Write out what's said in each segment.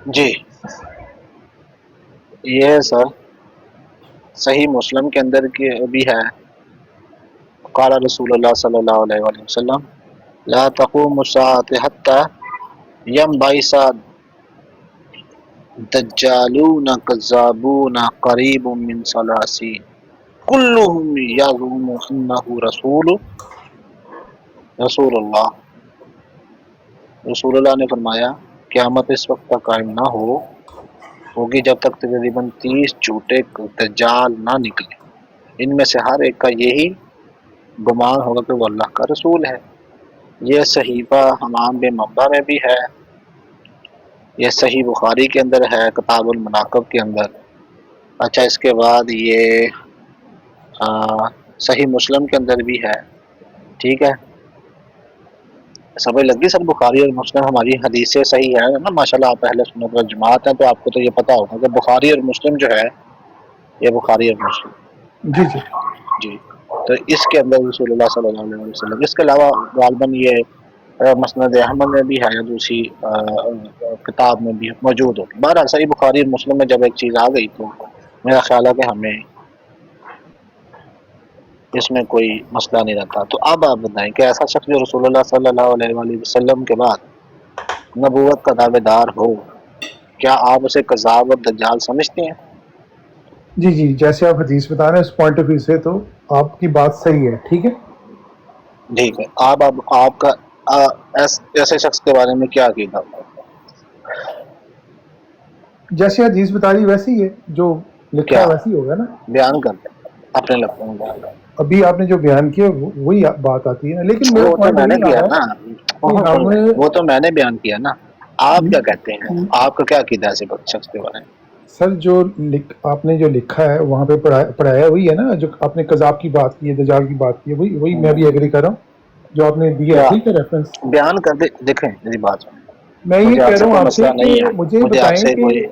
جی یہ سر صحیح مسلم کے اندر کی بھی ہے، قال رسول اللہ صلی اللہ علیہ وآلہ وسلم لا تقوم الساعة حتى ينبعث دجالون كذابون قریب من ثلاثین كلهم يزعم انه رسول اللہ۔ رسول اللہ نے فرمایا قیامت اس وقت تک قائم نہ ہوگی جب تک تقریباً 30 جھوٹے دجال نہ نکلے، ان میں سے ہر ایک کا یہی گمان ہوگا کہ وہ اللہ کا رسول ہے۔ یہ صحیفہ حمام بن منبع میں بھی ہے، یہ صحیح بخاری کے اندر ہے کتاب المناقب کے اندر۔ اچھا اس کے بعد یہ صحیح مسلم کے اندر بھی ہے، ٹھیک ہے۔ سمجھ لگی سر، بخاری اور مسلم ہماری حدیثیں صحیح ہے نا ماشاءاللہ، آپ اہل سنت و جماعت ہیں تو آپ کو تو یہ پتہ ہوگا کہ بخاری اور مسلم جو ہے یہ بخاری اور مسلم جی جی جی، تو اس کے اندر رسول اللہ صلی اللہ علیہ وسلم، اس کے علاوہ غالباً یہ مسند احمد میں بھی ہے یا دوسری کتاب میں بھی موجود ہوگی۔ بہرحال صحیح بخاری اور مسلم میں جب ایک چیز آ گئی تو میرا خیال ہے کہ ہمیں اس میں کوئی مسئلہ نہیں رہتا۔ تو اب آپ بتائیں کہ ایسا شخص جو رسول اللہ صلی اللہ علیہ وآلہ وسلم کے بعد نبوت کا دعوے دار ہو، کیا آپ اسے کذاب اور دجال سمجھتے ہیں؟ جی جی، جیسے آپ حدیث بتا رہے ہیں اس پوائنٹ آف ویو سے تو آپ کی بات صحیح ہے، ٹھیک ہے۔ ٹھیک ہے، آپ کا ایسے شخص کے بارے میں کیا عقیدہ ہوگا؟ جیسے حدیث بتا رہی ویسے ہی ہے، جو لکھا کیا ہے ویسے ہی ہوگا نا۔ بیان کر دیں اپنے لفظوں میں بیان کر دیں۔ ابھی آپ نے جو بیان کیا وہی بات آتی ہے نا، لیکن میرا وہ تو پوائنٹ میں نے یہی آ کیا رہا نا، ہے کہ سن لیں، ہم وہ تو میں نے بیان کیا نا، آپ کیا کہتے ہیں؟ آپ کا کیا عقیدہ ہے ایسے شخص کے بارے میں؟ سر جو آپ نے جو لکھا ہے وہاں پہ پڑھایا وہی ہے نا، جو آپ نے قذاب کی بات کی ہے، دجال کی بات کی ہے، وہی میں بھی ایگری کر رہا ہوں جو آپ نے دیا ہے، کیا ٹھیک ہے ریفرنس۔ بیان کر دیں، دیکھیں میری بات سنیں، میں یہ مجھے آپ کہہ سے رہا ہوں کوئی آپ سے مسئلہ کہ نہیں ہے، مجھے مجھے آپ بتائیں سے کہ کوئی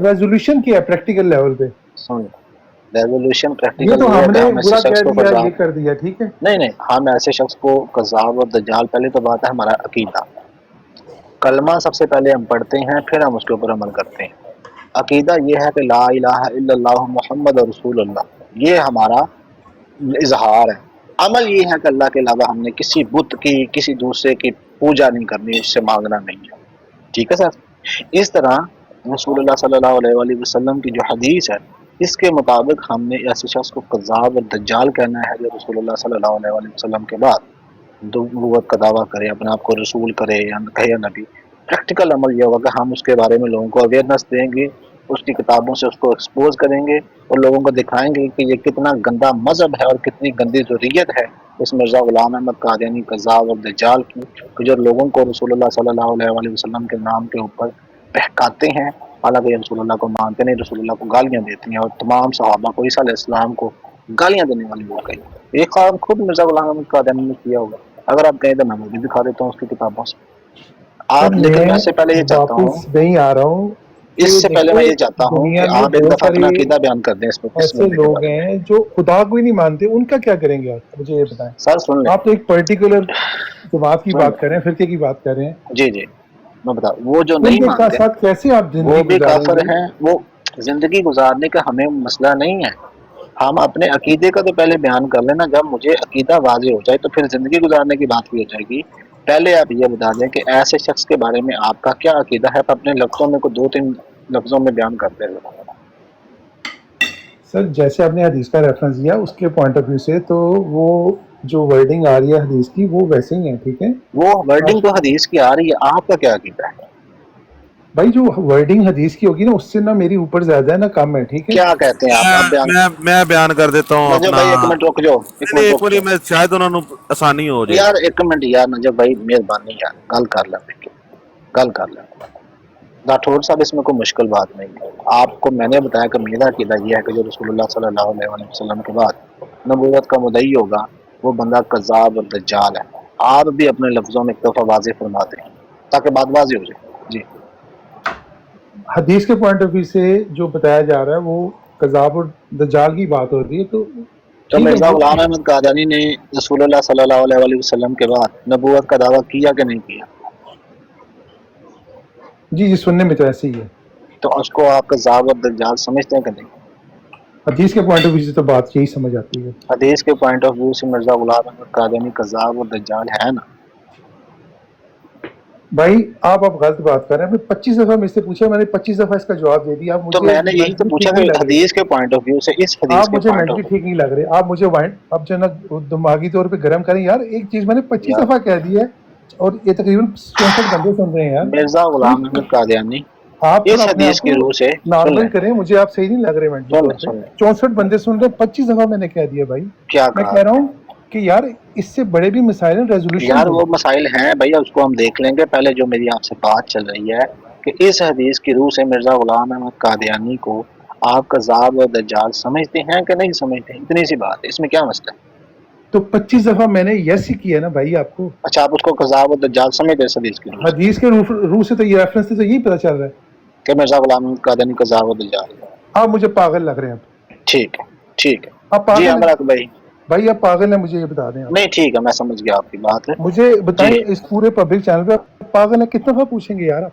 ریزولوشن کیا ہے پریکٹیکل لیول پہ۔ سن، ریزولوشن یہ پریکٹیکل تو یہ ہے ہم کہ نے ہم ایسے برا شخص کہہ کو دیا، یہ قذاب، کر دیا، ٹھیک ہے۔ نہیں ہم ایسے شخص کو قذاب اور دجال، پہلے تو بات ہے ہمارا عقیدہ، کلمہ سب سے پہلے ہم پڑھتے ہیں پھر ہم اس کے اوپر عمل کرتے ہیں۔ عقیدہ یہ ہے کہ لا الہ الا اللہ محمد رسول اللہ، یہ ہمارا اظہار ہے۔ عمل یہ ہے کہ اللہ کے علاوہ ہم نے کسی بت کی، کسی دوسرے کی پوجا نہیں کرنی، اس سے مانگنا نہیں ہے، ٹھیک ہے سر۔ اس طرح رسول اللہ صلی اللہ علیہ وآلہ وسلم کی جو حدیث ہے اس کے مطابق ہم نے ایسے شخص کو قذاب اور دجال کہنا ہے جو رسول اللہ صلی اللہ علیہ وآلہ وسلم کے بعد نبوت کا دعویٰ کرے، اپنے آپ کو رسول کرے یا کہے یا نبی۔ پریکٹیکل عمل یہ ہوگا کہ ہم اس کے بارے میں لوگوں کو اویئرنیس دیں گے، اس کی کتابوں سے اس کو ایکسپوز کریں گے اور لوگوں کو دکھائیں گے کہ یہ کتنا گندا مذہب ہے اور کتنی گندی ذریت ہے اس مرزا غلام احمد قادیانی قذاب اور دجال کی، کہ جو لوگوں کو رسول اللہ صلی اللہ علیہ وآلہ وسلم کے نام کے اوپر بہکاتے ہیں، حالانکہ یہ رسول اللہ کو مانتے نہیں، رسول اللہ کو گالیاں دیتے ہیں اور تمام صحابہ کو، عیسیٰ علیہ السلام کو گالیاں دینے والی وہ کہیں۔ یہ کام خود مرزا غلام احمد قادیانی نے کیا ہوگا، اگر آپ کہیں تو میں وہ بھی دکھا دیتا ہوں اس کی کتابوں سے سر آپ، لیکن میں اس سے پہلے یہ چاہتا ہوں، واپس نہیں آ رہا ہوں کہ اس سے پہلے میں دیکھیں یہ چاہتا ہوں دنیا کہ میں آپ ایک بہت دفعہ اپنا سارے عقیدہ بیان کر دیں اس ایسے بندے کے لوگ بارے میں۔ ہیں جو خدا کو ہی نہیں مانتے، ان کا کیا کریں گے آپ مجھے یہ بتائیں۔ سر سن لیں، آپ تو ایک پرٹیکولر جماعت کی سن بات کر رہے لیں، ہیں، فرقے کی بات کر رہے ہیں، جی میں بتا، وہ جو ان نہیں کے مانتے ساتھ کیسے آپ وہ زندگی بھی گزاریں کافر گے؟ ہیں۔ وہ زندگی گزارنے کا ہمیں مسئلہ نہیں ہے، ہم اپنے عقیدے کا تو پہلے بیان کر لینا، جب مجھے عقیدہ واضح ہو جائے تو پھر زندگی گزارنے کی بات بھی ہو جائے گی۔ پہلے آپ یہ بتا دیں کہ ایسے شخص کے بارے میں آپ کا کیا عقیدہ ہے، اپنے لفظوں میں کوئی 2-3 لفظوں میں بیان کرتے ہوئے۔ سر جیسے آپ نے حدیث کا ریفرنس دیا اس کے پوائنٹ آف ویو سے تو وہ جو ورڈنگ آ رہی ہے حدیث کی وہ ویسے ہی ہے، ٹھیک ہے۔ وہ ورڈنگ آپ تو حدیث کی آ رہی ہے، آپ کا کیا عقیدہ ہے؟ بھائی جو ورڈنگ حدیث کی ہوگی نا اس سے نہ میری اوپر زیادہ ہے نہ کم ہے، ٹھیک ہے۔ کیا کہتے ہیں آپ؟ اب بیان، میں بیان کر دیتا ہوں نجب اپنا۔ بھائی ایک منٹ رک جاؤ، ایک نہیں منٹ ایک رک باری جاؤ میں شاید انہوں نے آسانی ہو جائے۔ یار، ایک منٹ یار نجب بھائی، مہربانی یار گل کر لیں، گل کر لیں راٹھور صاحب، اس میں کوئی مشکل بات نہیں ہے۔ آپ کو میں نے بتایا کہ میرا عقیدہ یہ ہے کہ جو رسول اللہ صلی اللہ علیہ وآلہ وسلم کے بعد نبوت کا مدعی ہوگا وہ بندہ قذاب اور دجال ہے۔ آپ بھی اپنے لفظوں میں ایک دفعہ واضح فرما دیں تاکہ بات واضح ہو جائے۔ جی حدیث کے پوائنٹ آف ویو سے جو بتایا جا رہا ہے وہ قذاب اور دجال کی بات ہو رہی ہے، تو تو ٹھیک ہے مرزا وہ غلام احمد قادیانی نے رسول اللہ صلی اللہ علیہ وآلہ وسلم کے بعد نبوت کا دعویٰ کیا کہ نہیں کیا؟ جی جی سننے میں تو ایسے ہی ہے. تو اس کو آپ کذاب اور دجال سمجھتے ہیں کہ نہیں؟ حدیث کے پوائنٹ آف ویو سے تو بات یہی سمجھ آتی ہے. حدیث کے پوائنٹ آف ویو سے مرزا غلام احمد قادیانی کذاب اور دجال ہے نا. بھائی آپ غلط بات کر رہے ہیں. میں 25 دفعہ مجھ سے پوچھا, میں نے 25 دفعہ اس کا جواب دے دیا. آپ تو مجھے میں نے یہی تو مینٹلی پوچھا ٹھیک کہ نہیں لگ رہے. حدیث کے پوائنٹ آف ویو سے, اس حدیث آپ کے مجھے پوائنٹ مینٹلی آف ٹھیک نہیں لگ رہے. آپ مجھے اب جو ہے نا دماغی طور پہ گرم کریں یار. ایک چیز میں نے 25 یار دفعہ کہہ دی ہے اور یہ تقریباً 64 بندے سن رہے ہیں یار. مرزا غلام تھوڑی احمد قادیانی آپ تھوڑا اس اپنے آپ حدیث کی کو روح سے سن نارمل لیں کریں. مجھے آپ صحیح نہیں لگ رہے مینٹلی سن طور لیں پہ. سن لیں 64 بندے سن رہے ہیں, 25 دفعہ میں نے کہہ دیا بھائی. کیا میں کہا. کہہ رہا ہوں کہ یار اس سے بڑے بھی مسائل ہیں, ریزولوشن یار دیں. وہ مسائل ہیں بھیا, اس کو ہم دیکھ لیں گے. پہلے جو میری آپ سے بات چل رہی ہے کہ اس حدیث کی روح سے مرزا غلام احمد قادیانی کو آپ کذاب اور دجال سمجھتے ہیں کہ نہیں سمجھتے ہیں؟ اتنی سی بات ہے, اس میں کیا مسئلہ ہے؟ تو 25 دفعہ میں نے یس ہی کیا نا بھائی آپ کو. اچھا آپ اس کو کذاب اور دجال سمجھتے ہیں اس حدیث کی روح سے حدیث کے روح سے تو یہ ریفرنس سے تو یہی پتہ چل رہا ہے. کہ مرزا غلام احمد قادیانی کذاب اور دجال ہے. آپ مجھے پاگل لگ رہے ہیں. ٹھیک ہے ٹھیک ہے. آپ جی پاگل ہیں امرک بھائی. بھائی, آپ پاگل ہیں, مجھے یہ بتا دیں. آپ نہیں ٹھیک ہے, میں سمجھ گیا آپ کی بات ہے. مجھے جی بتائیں اس پورے پبلک چینل پہ آپ پاگل ہیں کتنا دفعہ پوچھیں گے یار. آپ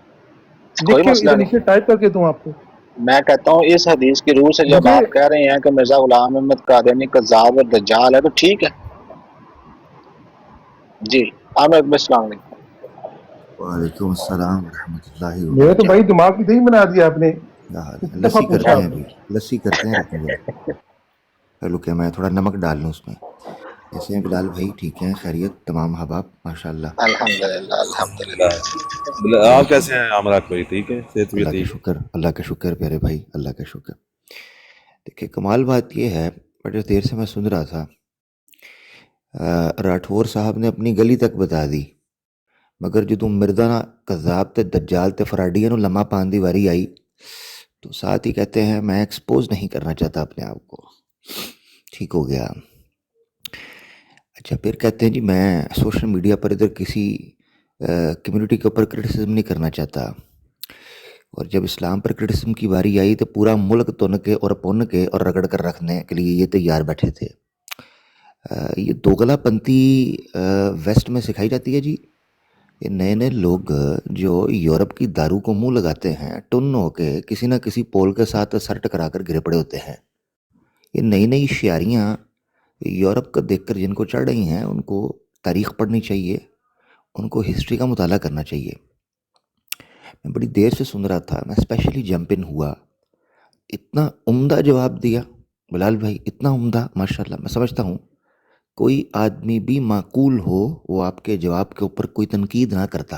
لکھ کوئی کے مسئلہ ادھر نیچے نہیں. ٹائپ کر کے دوں آپ کو. میں کہتا ہوں اس حدیث کی روح سے جب مجھے آپ کہہ رہے ہیں کہ مرزا غلام احمد قادیانی کذاب اور دجال ہے تو ٹھیک ہے. جی عامر بھائی السلام علیکم. وعلیکم السلام ورحمۃ اللہ میرا تو وبرکاتہ. بھائی دماغ کی دہی بنا دیا آپ نے. کیا حال ہے؟ کتنی دفعہ لسی پوچھا کرتے آپ ہیں نے. ابھی, لسی کرتے ہیں, رکیں ذرا. چلو کہ میں تھوڑا نمک ڈال لوں اس میں. کیسے ہیں بلال بھائی؟ ٹھیک ہیں, خیریت تمام احباب؟ ماشاء اللہ. الحمدللہ الحمدللہ. بڑے آپ کیسے ہیں عامرات بھائی؟ ٹھیک ہے, صحت بھی اللہ کا ٹھیک ہے؟ شکر, اللہ کا شکر پیارے بھائی, اللہ کا شکر. دیکھیں کمال بات یہ ہے, بڑے دیر سے میں سن رہا تھا, راٹھور صاحب نے اپنی گلی تک بتا دی, مگر جو تم مردانہ کذاب تے دجال تے فراڈیاں نو لمحہ پان دی واری آئی تو ساتھ ہی کہتے ہیں میں ایکسپوز نہیں کرنا چاہتا اپنے آپ کو. ٹھیک ہو گیا. اچھا پھر کہتے ہیں جی میں سوشل میڈیا پر ادھر کسی کمیونٹی کے اوپر کرٹیسزم نہیں کرنا چاہتا, اور جب اسلام پر کرٹیسزم کی باری آئی تو پورا ملک تن کے اور پن کے اور رگڑ کر رکھنے کے لیے یہ تیار بیٹھے تھے. یہ دوگلا پنتی ویسٹ میں سکھائی جاتی ہے جی. یہ نئے نئے لوگ جو یورپ کی دارو کو منہ لگاتے ہیں, ٹن ہو کے کسی نہ کسی پول کے ساتھ سر ٹکرا کر گرے پڑے ہوتے ہیں. یہ نئی نئی شعاریاں یورپ کا دیکھ کر جن کو چڑھ رہی ہیں ان کو تاریخ پڑھنی چاہیے, ان کو ہسٹری کا مطالعہ کرنا چاہیے. میں بڑی دیر سے سن رہا تھا, میں اسپیشلی جمپ ان ہوا. اتنا عمدہ جواب دیا بلال بھائی, اتنا عمدہ ماشاءاللہ. میں سمجھتا ہوں کوئی آدمی بھی معقول ہو وہ آپ کے جواب کے اوپر کوئی تنقید نہ کرتا,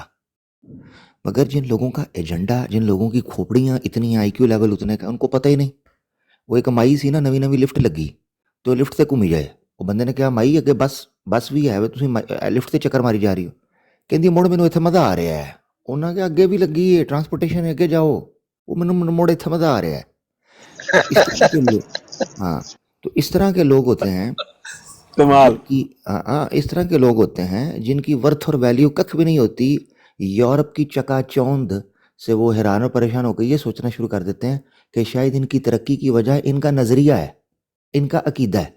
مگر جن لوگوں کا ایجنڈا, جن لوگوں کی کھوپڑیاں اتنی ہیں, آئی کیو لیول اتنے کا, ان کو پتہ ہی نہیں. وہ ایک مائی سی نا, نوی نوی لفٹ لگی تو لفٹ سے گھومی جائے. وہ بندے نے کہا مائی اگے بس بھی ہے, تسی لفٹ سے چکر ماری جا رہی ہو. کہندی مڑ مینوں اتنے مزہ آ رہا ہے. انہاں کہ اگے بھی لگی ہے ٹرانسپورٹیشن, اگے جاؤ, وہ مینوں مڑ اتنے مزہ آ رہا ہے. اس طرح کے لوگ, ہاں تو اس طرح کے لوگ ہوتے ہیں کمال. جن کی اس طرح کے لوگ ہوتے ہیں جن کی ورتھ اور ویلیو ککھ بھی نہیں ہوتی. یورپ کی چکا چوند سے وہ حیران اور پریشان ہو کے یہ سوچنا شروع کر دیتے ہیں کہ شاید ان کی ترقی کی وجہ ان کا نظریہ ہے, ان کا عقیدہ ہے.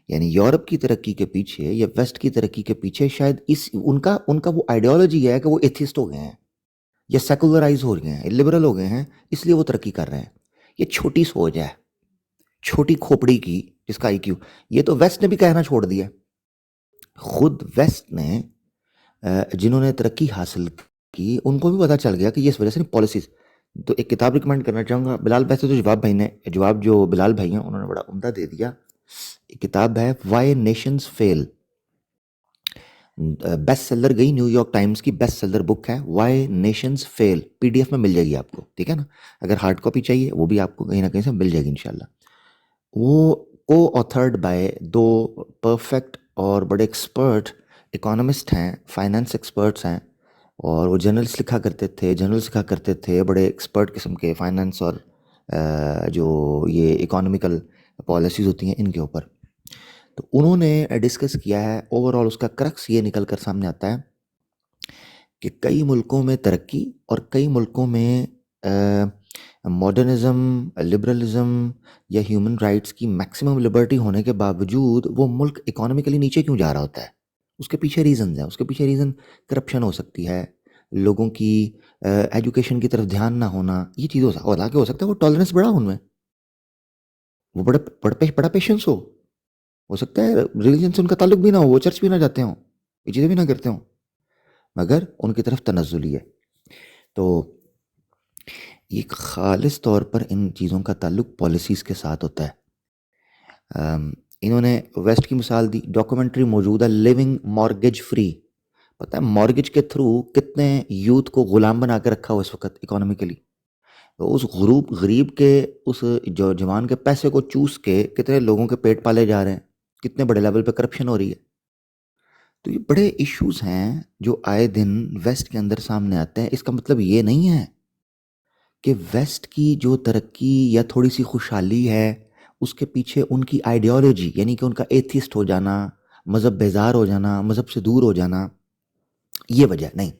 یعنی یورپ کی ترقی کے پیچھے یا ویسٹ کی ترقی کے پیچھے شاید ان کا وہ آئیڈیالوجی ہے کہ وہ ایتھسٹ ہو گئے ہیں یا سیکولرائز ہو گئے ہیں, لبرل ہو گئے ہیں, اس لیے وہ ترقی کر رہے ہیں. یہ چھوٹی سوچ ہے, چھوٹی کھوپڑی کی, جس کا آئی کیو. یہ تو ویسٹ نے بھی کہنا چھوڑ دیا. خود ویسٹ نے جنہوں نے ترقی حاصل کی ان کو بھی پتہ چل گیا کہ یہ اس وجہ سے پالیسیز. تو ایک کتاب ریکمینڈ کرنا چاہوں گا بلال بھائی سے, تو جواب جو بلال بھائی ہیں انہوں نے بڑا عمدہ دے دیا. ایک کتاب ہے وائی نیشنز فیل, بیسٹ سیلر گئی, نیو یارک ٹائمز کی بیسٹ سیلر بک ہے وائی نیشنز فیل. پی ڈی ایف میں مل جائے گی آپ کو, ٹھیک ہے نا. اگر ہارڈ کاپی چاہیے وہ بھی آپ کو کہیں نہ کہیں سے مل جائے گی انشاءاللہ. وہ کو آتھرڈ بائی دو پرفیکٹ اور بڑے ایکسپرٹ اکانومسٹ ہیں, فائنانس ایکسپرٹس ہیں, اور وہ جرنلس لکھا کرتے تھے بڑے ایکسپرٹ قسم کے فائنانس اور جو یہ اکانومیکل پالیسیز ہوتی ہیں ان کے اوپر. تو انہوں نے ڈسکس کیا ہے اوور آل, اس کا کرکس یہ نکل کر سامنے آتا ہے کہ کئی ملکوں میں ترقی اور کئی ملکوں میں ماڈرنزم, لبرلزم یا ہیومن رائٹس کی میکسیمم لبرٹی ہونے کے باوجود وہ ملک اکانومیکلی نیچے کیوں جا رہا ہوتا ہے. اس کے پیچھے ریزنز ہیں. اس کے پیچھے ریزن کرپشن ہو سکتی ہے, لوگوں کی ایجوکیشن کی طرف دھیان نہ ہونا، یہ چیز حالانکہ ہو سکتا ہے وہ ٹالرنس بڑا ان میں، وہ بڑا پیشنس ہو سکتا ہے ریلیجن سے ان کا تعلق بھی نہ ہو، وہ چرچ بھی نہ جاتے ہوں، یہ چیزیں بھی نہ کرتے ہوں، مگر ان کی طرف تنزلی ہے. تو یہ خالص طور پر ان چیزوں کا تعلق پالیسیز کے ساتھ ہوتا ہے. انہوں نے ویسٹ کی مثال دی، ڈاکومنٹری موجود ہے لیونگ مارگیج فری. پتہ ہے مارگیج کے تھرو کتنے یوتھ کو غلام بنا کے رکھا ہوا اس وقت اکانومیکلی. تو اس غریب کے اس جو جوان کے پیسے کو چوس کے کتنے لوگوں کے پیٹ پالے جا رہے ہیں، کتنے بڑے لیول پہ کرپشن ہو رہی ہے. تو یہ بڑے ایشوز ہیں جو آئے دن ویسٹ کے اندر سامنے آتے ہیں. اس کا مطلب یہ نہیں ہے کہ ویسٹ کی جو ترقی یا تھوڑی سی خوشحالی ہے اس کے پیچھے ان کی آئیڈیالوجی، یعنی کہ ان کا ایتھیسٹ ہو جانا، مذہب بیزار ہو جانا، مذہب سے دور ہو جانا، یہ وجہ نہیں.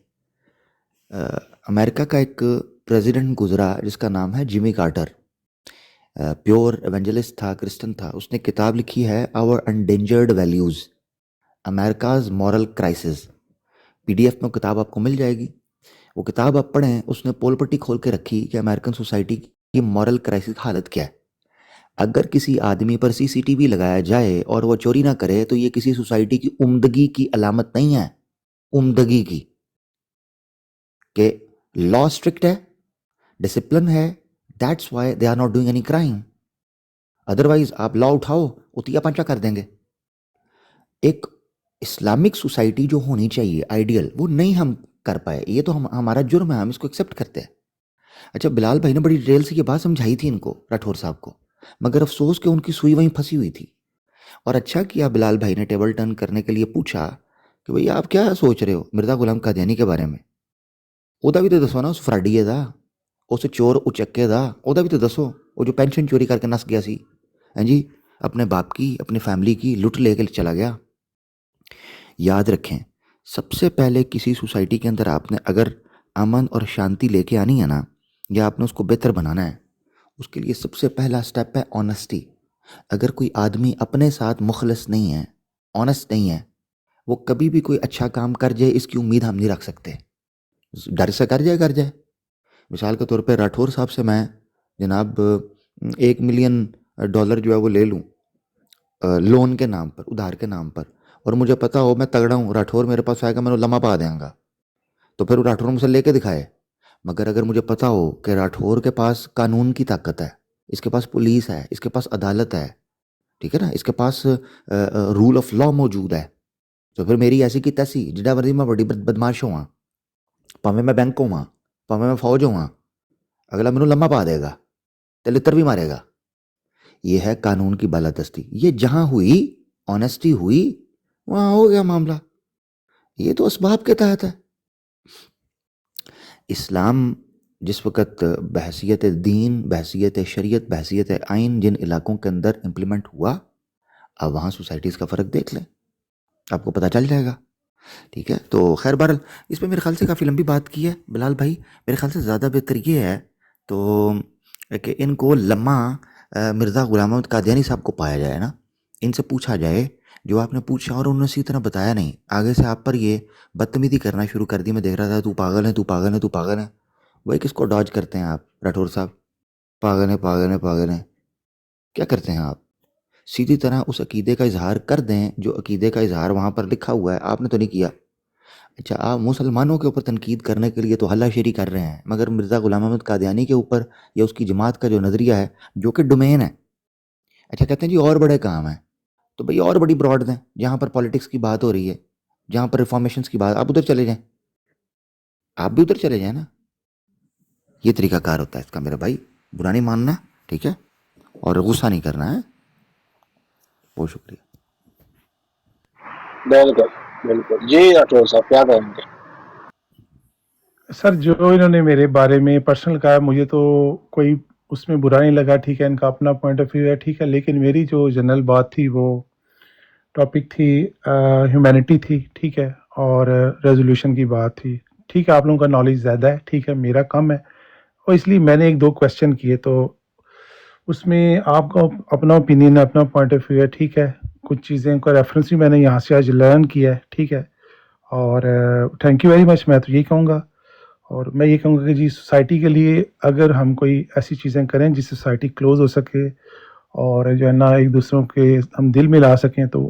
امریکہ کا ایک پریزیڈنٹ گزرا جس کا نام ہے جیمی کارٹر، پیور ایونجلسٹ تھا، کرسچن تھا. اس نے کتاب لکھی ہے our endangered values, America's moral crisis. PDF میں کتاب آپ کو مل جائے گی. وہ کتاب آپ پڑھیں، اس نے پول پٹی کھول کے رکھی کہ امریکن سوسائٹی کی مورل کرائسس حالت کیا ہے. اگر کسی آدمی پر CCTV لگایا جائے اور وہ چوری نہ کرے تو یہ کسی سوسائٹی کی عمدگی کی علامت نہیں ہے، عمدگی کی، کہ لا اسٹرکٹ ہے، ڈسپلن ہے، that's why they are not doing any crime. Otherwise آپ لا اٹھاؤ اتیا پنچا کر دیں گے. ایک اسلامک سوسائٹی جو ہونی چاہیے آئیڈیل، وہ نہیں ہم کر پائے. یہ تو ہمارا جرم ہے، ہم اس کو ایکسیپٹ کرتے ہیں. اچھا بلال بھائی نے بڑی ڈیٹیل سے یہ بات سمجھائی تھی ان کو، راٹھور صاحب کو، مگر افسوس کہ ان کی سوئی وہیں پھنسی ہوئی تھی. اور اچھا کیا بلال بھائی نے ٹیبل ٹرن کرنے کے لیے پوچھا کہ بھئی آپ کیا سوچ رہے ہو مرزا غلام قادیانی کے بارے میں. ਉਹਦਾ ਵੀ ਤਾਂ ਦੱਸੋ ਨਾ, ਉਸ ਫਰਾਡੀਏ ਦਾ, ਉਸ ਚੋਰ ਉਚੱਕੇ ਦਾ, ਉਹਦਾ ਵੀ ਤਾਂ ਦੱਸੋ, وہ جو پینشن چوری کر کے نس گیا سی، ہاں جی، اپنے باپ کی اپنی فیملی کی لٹ لے کے چلا گیا. یاد رکھیں سب سے پہلے کسی سوسائٹی کے اندر آپ نے اگر امن اور شانتی لے کے آنی ہے نا، یا آپ نے اس کو بہتر بنانا ہے، اس کے لیے سب سے پہلا سٹیپ ہے آنیسٹی. اگر کوئی آدمی اپنے ساتھ مخلص نہیں ہے، آنیسٹ نہیں ہے، وہ کبھی بھی کوئی اچھا کام کر جائے اس کی امید ہم نہیں رکھ سکتے. ڈر سے کر جائے. مثال کے طور پہ راٹھور صاحب سے میں جناب $1 ملین جو ہے وہ لے لوں لون کے نام پر، ادھار کے نام پر، اور مجھے پتا ہو میں تگڑا ہوں، راٹھور میرے پاس آئے گا، میں نے لمحہ پا دیں گا، تو پھر وہ راٹھور مجھ سے لے کے دکھائے. مگر اگر مجھے پتا ہو کہ راٹھور کے پاس قانون کی طاقت ہے، اس کے پاس پولیس ہے، اس کے پاس عدالت ہے، ٹھیک ہے نا، اس کے پاس رول آف لا موجود ہے، تو پھر میری ایسی کی تیسی جڈا مرضی میں بڑی بدماش ہوا، پاویں میں بینک ہوا، پاویں میں فوج ہوا، اگلا مینوں لمحہ پا دے گا تے لتر بھی مارے گا. یہ ہے قانون کی بالادستی. یہ جہاں ہوئی آنیسٹی ہوئی وہاں ہو گیا معاملہ. یہ تو اسباب کے تحت ہے. اسلام جس وقت بحیثیت دین، بحیثیت شریعت، بحیثیت آئین جن علاقوں کے اندر امپلیمنٹ ہوا، اب وہاں سوسائٹیز کا فرق دیکھ لیں، آپ کو پتہ چل جائے گا. ٹھیک ہے، تو خیر بہرحال اس پہ میرے خیال سے کافی لمبی بات کی ہے بلال بھائی. میرے خیال سے زیادہ بہتر یہ ہے تو کہ ان کو لمحہ مرزا غلام محمد قادیانی صاحب کو پایا جائے نا، ان سے پوچھا جائے جو آپ نے پوچھا اور انہوں نے اسی طرح بتایا نہیں، آگے سے آپ پر یہ بدتمیزی کرنا شروع کر دی. میں دیکھ رہا تھا تو پاگل ہے، تو پاگل ہے، تو پاگل ہے. وہی کس کو ڈاج کرتے ہیں آپ راٹھور صاحب؟ پاگل ہے، پاگل ہے، پاگل ہے. کیا کرتے ہیں آپ؟ سیدھی طرح اس عقیدے کا اظہار کر دیں جو عقیدے کا اظہار وہاں پر لکھا ہوا ہے، آپ نے تو نہیں کیا. اچھا آپ مسلمانوں کے اوپر تنقید کرنے کے لیے تو ہلہ شیری کر رہے ہیں، مگر مرزا غلام محمد قادیانی کے اوپر یا اس کی جماعت کا جو نظریہ ہے جو کہ ڈومین ہے، اچھا کہتے ہیں جی اور بڑے کام ہیں، تو بھئی اور بڑی براڈ دیں. جہاں پر پالیٹکس کی بات ہو رہی ہے، جہاں پر ریفارمیشنز کی بات، آپ ادھر چلے جائیں، آپ بھی ادھر چلے جائیں نا. یہ طریقہ کار ہوتا ہے اس کا میرا بھائی. برا نہیں ماننا، ٹھیک ہے، اور غصہ نہیں کرنا ہے. بہت شکریہ. بالکل جی راٹھور صاحب کیا کہیں گے؟ سر جو انہوں نے میرے بارے میں پرسنل کہا، مجھے تو کوئی اس میں برا نہیں لگا، ٹھیک ہے، ان کا اپنا پوائنٹ آف ویو ہے، ٹھیک ہے. لیکن میری جو جنرل بات تھی وہ ٹاپک تھی ہیومینٹی تھی، ٹھیک ہے، اور ریزولوشن کی بات تھی. ٹھیک ہے، آپ لوگوں کا نالج زیادہ ہے، ٹھیک ہے، میرا کم ہے، اور اس لیے میں نے 1-2 کویشچن کیے، تو اس میں آپ کا اپنا اوپینین ہے، اپنا پوائنٹ آف ویو ہے، ٹھیک ہے. کچھ چیزیں کا ریفرنس بھی میں نے یہاں سے آج لرن کیا ہے، ٹھیک ہے، اور تھینک یو ویری مچ. میں تو یہی کہوں گا اور میں یہ کہوں گا کہ جی سوسائٹی کے لیے اگر ہم کوئی ایسی چیزیں کریں جس سے سوسائٹی کلوز ہو سکے اور جو ہے نا ایک دوسروں کے ہم دل میں لا سکیں تو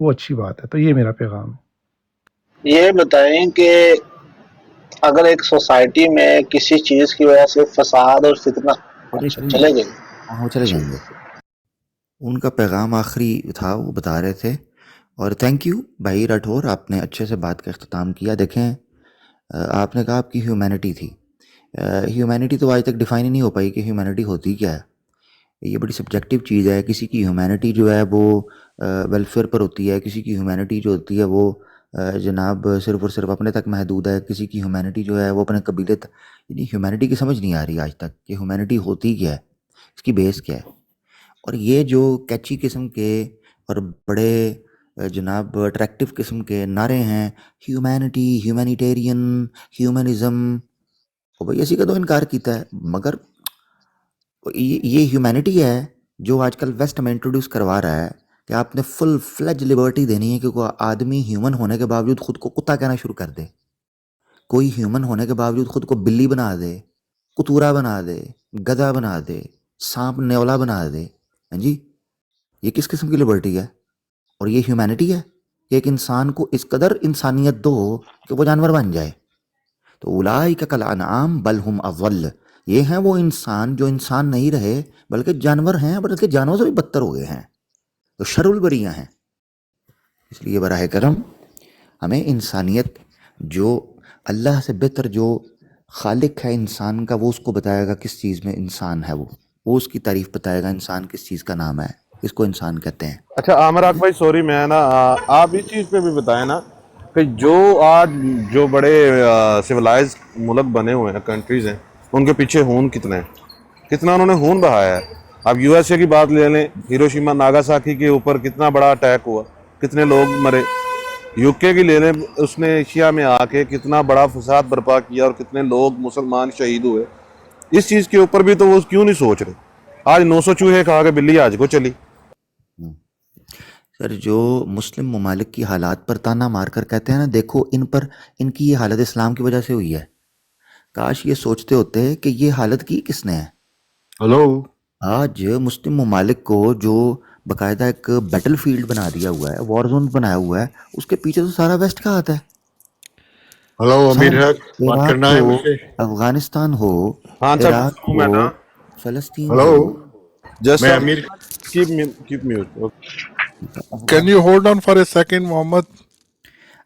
وہ اچھی بات ہے. تو یہ میرا پیغام ہے. یہ بتائیں کہ اگر ایک سوسائٹی میں کسی چیز کی وجہ سے فساد اور فتنہ چلے گئے وہ چلے جائیں گے. ان کا پیغام آخری تھا وہ بتا رہے تھے. اور تھینک یو بھائی راٹھور، آپ نے اچھے سے بات کا اختتام کیا. دیکھیں آپ نے کہا آپ کی ہیومینٹی تھی. ہیومینٹی تو آج تک ڈیفائن ہی نہیں ہو پائی کہ ہیومینٹی ہوتی کیا ہے. یہ بڑی سبجیکٹیو چیز ہے. کسی کی ہیومینٹی جو ہے وہ ویلفیئر پر ہوتی ہے، کسی کی ہیومینٹی جو ہوتی ہے وہ جناب صرف اور صرف اپنے تک محدود ہے، کسی کی ہیومینٹی جو ہے وہ اپنے قبیلے تک. یعنی ہیومینٹی کی سمجھ نہیں آ رہی آج تک کہ ہیومینٹی ہوتی کیا ہے، اس کی بیس کیا ہے. اور یہ جو کیچی قسم کے اور بڑے جناب اٹریکٹیو قسم کے نعرے ہیں، ہیومینٹی، ہیومینیٹیرین، ہیومنزم، بھائی اسی کا تو انکار کیتا ہے. مگر یہ ہیومینٹی ہے جو آج کل ویسٹ میں انٹروڈیوس کروا رہا ہے کہ آپ نے فل فلیج لبرٹی دینی ہے کہ کوئی آدمی ہیومن ہونے کے باوجود خود کو کتا کہنا شروع کر دے، کوئی ہیومن ہونے کے باوجود خود کو بلی بنا دے، کتورا بنا دے، گدھا بنا دے، سانپ نیولا بنا دے. ہاں جی، یہ کس قسم کی لبرٹی ہے؟ اور یہ ہیومینٹی ہے کہ ایک انسان کو اس قدر انسانیت دو کہ وہ جانور بن جائے. تو اولئک کالانعام بل ہم اضل، یہ ہیں وہ انسان جو انسان نہیں رہے بلکہ جانور ہیں، بلکہ جانوروں سے بھی بدتر ہو گئے ہیں، تو شر البریہ ہیں. اس لیے براہ کرم ہمیں انسانیت، جو اللہ سے بہتر جو خالق ہے انسان کا، وہ اس کو بتائے گا کس چیز میں انسان ہے، وہ اس کی تعریف بتائے گا انسان کس چیز کا نام ہے، اس کو انسان کہتے ہیں. اچھا عامر بھائی سوری، میں نا آپ اس چیز پہ بھی بتائیں نا کہ جو آج جو بڑے سویلائز ملک بنے ہوئے ہیں، کنٹریز ہیں، ان کے پیچھے خون کتنے ہیں، کتنا انہوں نے خون بہایا ہے. آپ یو ایس اے کی بات لے لیں، ہیروشیما ناگاساکی کے اوپر کتنا بڑا اٹیک ہوا، کتنے لوگ مرے. یو کے کی لے لیں، اس نے ایشیا میں آ کے کتنا بڑا فساد برپا کیا اور کتنے لوگ مسلمان شہید ہوئے. اس چیز کے اوپر بھی تو وہ کیوں نہیں سوچ رہے. آج 900 چوہے کھا کے بلی آج کو چلی. سر جو مسلم ممالک کی حالات پر تانا مار کر کہتے ہیں نا، دیکھو ان کی یہ حالت اسلام کی وجہ سے ہوئی ہے. کاش یہ سوچتے ہوتے کہ یہ حالت کی کس نے ہے. ہلو، آج مسلم ممالک کو جو باقاعدہ ایک بیٹل فیلڈ بنا دیا ہوا ہے، وار زون بنایا ہوا ہے، اس کے پیچھے تو سارا ویسٹ کا ہاتھ ہے. ہلو امیر حق، بات عراق کرنا ہے ہو، مجھ سے. افغانستان ہو، ہاں عراق صاحب میں ہو، نا فلسطین ہلو، ہو. جسٹ میں Amir. Keep mute. Can you hold on for a second Muhammad?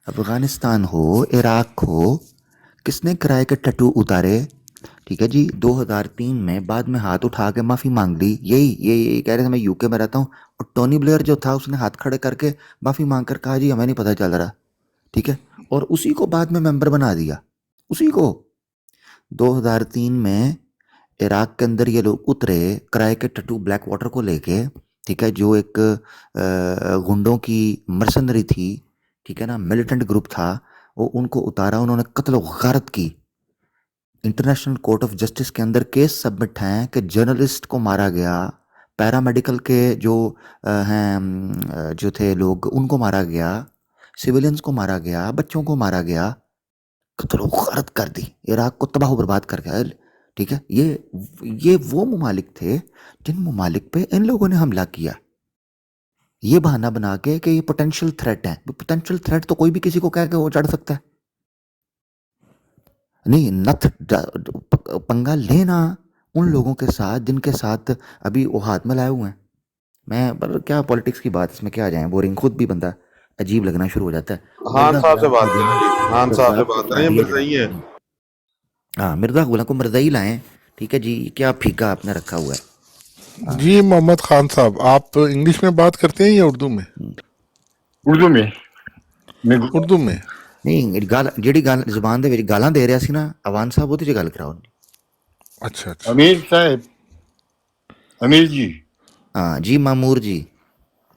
Afghanistan ہو، عراق ہو، کس نے کرائے کے ٹٹو اتارے؟ ٹھیک ہے جی، 2003 میں بعد میں ہاتھ اٹھا کے معافی مانگ لی. یہی کہہ رہے تھے میں یو کے میں رہتا ہوں، اور ٹونی بلیئر جو تھا اس نے ہاتھ کھڑے کر کے معافی مانگ کر کہا جی ہمیں نہیں پتہ چل رہا. ٹھیک ہے، اور اسی کو بعد میں ممبر بنا دیا. اسی کو 2003 میں عراق کے اندر یہ لوگ اترے کرائے کے ٹٹو بلیک واٹر کو لے کے. ٹھیک ہے، جو ایک گنڈوں کی مرسنری تھی، ٹھیک ہے نا، ملیٹنٹ گروپ تھا، وہ ان کو اتارا، انہوں نے قتل و غارت کی. انٹرنیشنل کورٹ آف جسٹس کے اندر کیس سبمٹ ہیں کہ جرنلسٹ کو مارا گیا، پیرامیڈیکل کے جو ہیں جو تھے لوگ ان کو مارا گیا، سویلینز کو مارا گیا، بچوں کو مارا گیا، قتل و غارت کر دی، عراق کو تباہ و برباد کر گیا. ٹھیک ہے، یہ وہ ممالک تھے جن ممالک پہ ان لوگوں نے حملہ کیا، یہ بہانہ بنا کے کہ یہ پوٹینشیل تھریٹ ہے. پوٹینشیل تھریٹ تو کوئی بھی کسی کو کہہ کے وہ چڑھ سکتا ہے. نہیں، نتھ پنگا لینا ان لوگوں کے ساتھ جن کے ساتھ ابھی وہ ہاتھ میں لائے ہوئے ہیں. میں پر کیا پولیٹکس کی بات، اس میں کیا جائیں، بورنگ، خود بھی بندہ عجیب لگنا شروع ہو جاتا ہے. خان صاحب سے بات کریں، خان صاحب سے بات کریں، یہ مرزائی ہیں. ہاں، مرزا غلام کو مرزائی لائیں. ٹھیک ہے جی، کیا پھیکا آپ نے رکھا ہوا ہے. جی محمد خان صاحب، آپ انگلش میں بات کرتے ہیں یا اردو میں؟ اردو میں. اردو میں. نہیں، جیڑی گال زبان دے وچ گالاں دے رہا سی نا اوان صاحب، وہ تے گل کراؤ. اچھا اچھا. امیر صاحب، امیر جی، ہاں جی مامور جی،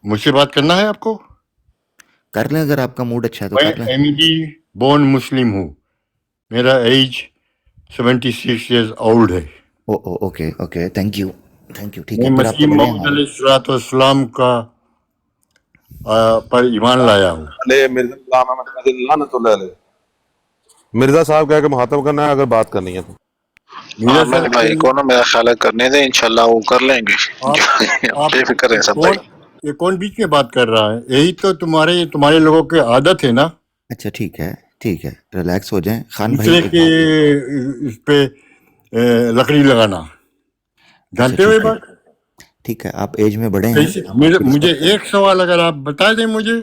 مجھ سے بات کرنا ہے آپ کو. کر لیں اگر آپ کا موڈ اچھا ہے تو میں کر لیں. احمدی بورن مسلم ہوں. میرا ایج 76 ایئرز اولڈ ہے. اوکے اوکے، تھینک یو ٹھیک میں ہے. پھر آپ کو مسیح ملیں موعود ہمارے. علیہ الصلوۃ والسلام کا پر ایمان لایا ہوں. علیہ مرزا غلام احمد قادری لعنت اللہ علیہ. مرزا صاحب کہہ کے مخاطب کرنا ہے اگر بات کرنی ہے تو. میرا عامر صاحب بھائی کو نا میرا خیال ہے کرنے دیں، انشاءاللہ وہ کر لیں گے. آپ بے فکر رہیں سب بھائی. یہ کون بیچ میں بات کر رہا ہے؟ یہی تو تمہارے لوگوں کی عادت ہے نا، اچھا ٹھیک ہے، ریلیکس ہو جائیں. خان بھائی دوسرے ایک کے بات. اس پہ لکڑی لگانا. اچھا جانتے ہو یہ بات؟ ٹھیک ہے، آپ ایج میں بڑے ہیں. کیسے؟ ہم آپ کی مجھے رسپیکٹ ایک سوال اگر آپ بتا دیں، مجھے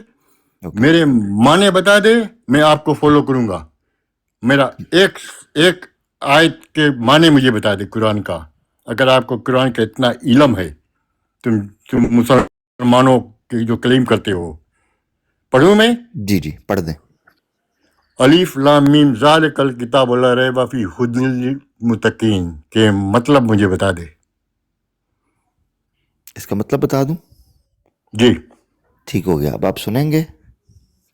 اوکے. میرے معنی بتا دیں، میں آپ کو فالو کروں گا. میرا ایک آیت کے معنی مجھے بتا دیں قرآن کا، اگر آپ کو قرآن کا اتنا علم ہے. تم مسلمانوں کی جو کلیم کرتے ہو. پڑھوں میں؟ جی پڑھ دیں. الف لام میم ذالک الکتاب لا ریب فیہ ھدی للمتقین کے مطلب مجھے بتا دے. اس کا مطلب بتا دوں؟ جی ٹھیک ہو گیا. اب آپ سنیں گے؟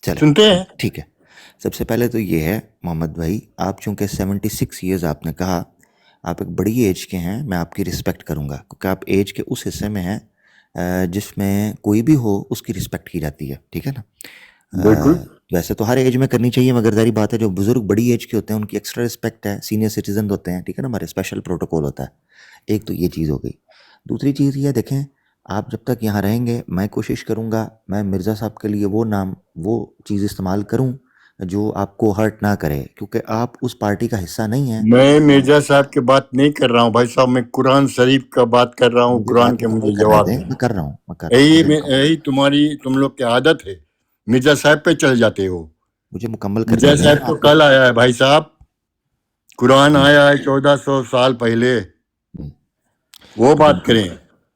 چلیں سنتے ہیں. ٹھیک ہے. سب سے پہلے تو یہ ہے محمد بھائی، آپ چونکہ 76 ایئرز آپ نے کہا، آپ ایک بڑی ایج کے ہیں، میں آپ کی رسپیکٹ کروں گا کیونکہ آپ ایج کے اس حصے میں ہیں جس میں کوئی بھی ہو اس کی رسپیکٹ کی جاتی ہے، ٹھیک ہے نا؟ بالکل. ویسے تو ہر ایج میں کرنی چاہیے، مگر ظاہری بات ہے جو بزرگ بڑی ایج کے ہوتے ہیں ان کی ایکسٹرا رسپیکٹ ہے، سینئر سٹیزن ہوتے ہیں، ٹھیک ہے نا، ہمارے اسپیشل پروٹوکول ہوتا ہے. ایک تو یہ چیز ہو گئی. دوسری چیز یہ دیکھیں، آپ جب تک یہاں رہیں گے میں کوشش کروں گا میں مرزا صاحب کے لیے وہ چیز استعمال کروں جو آپ کو ہرٹ نہ کرے، کیونکہ آپ اس پارٹی کا حصہ نہیں ہیں. میں مرزا صاحب کی بات نہیں کر رہا ہوں بھائی صاحب، میں قرآن شریف کا بات کر رہا ہوں. مجھے قرآن بات کے مکمل مجھے کرنے جواب دیں، دیں. میں کر رہا ہوں یہی تم لوگ کی عادت ہے، مرزا صاحب پہ چل جاتے ہو. مجھے مکمل کرنے مرزا دیں. صاحب تو کل آیا ہے بھائی صاحب، قرآن آیا ہے 1400 سال پہلے، وہ بات کریں.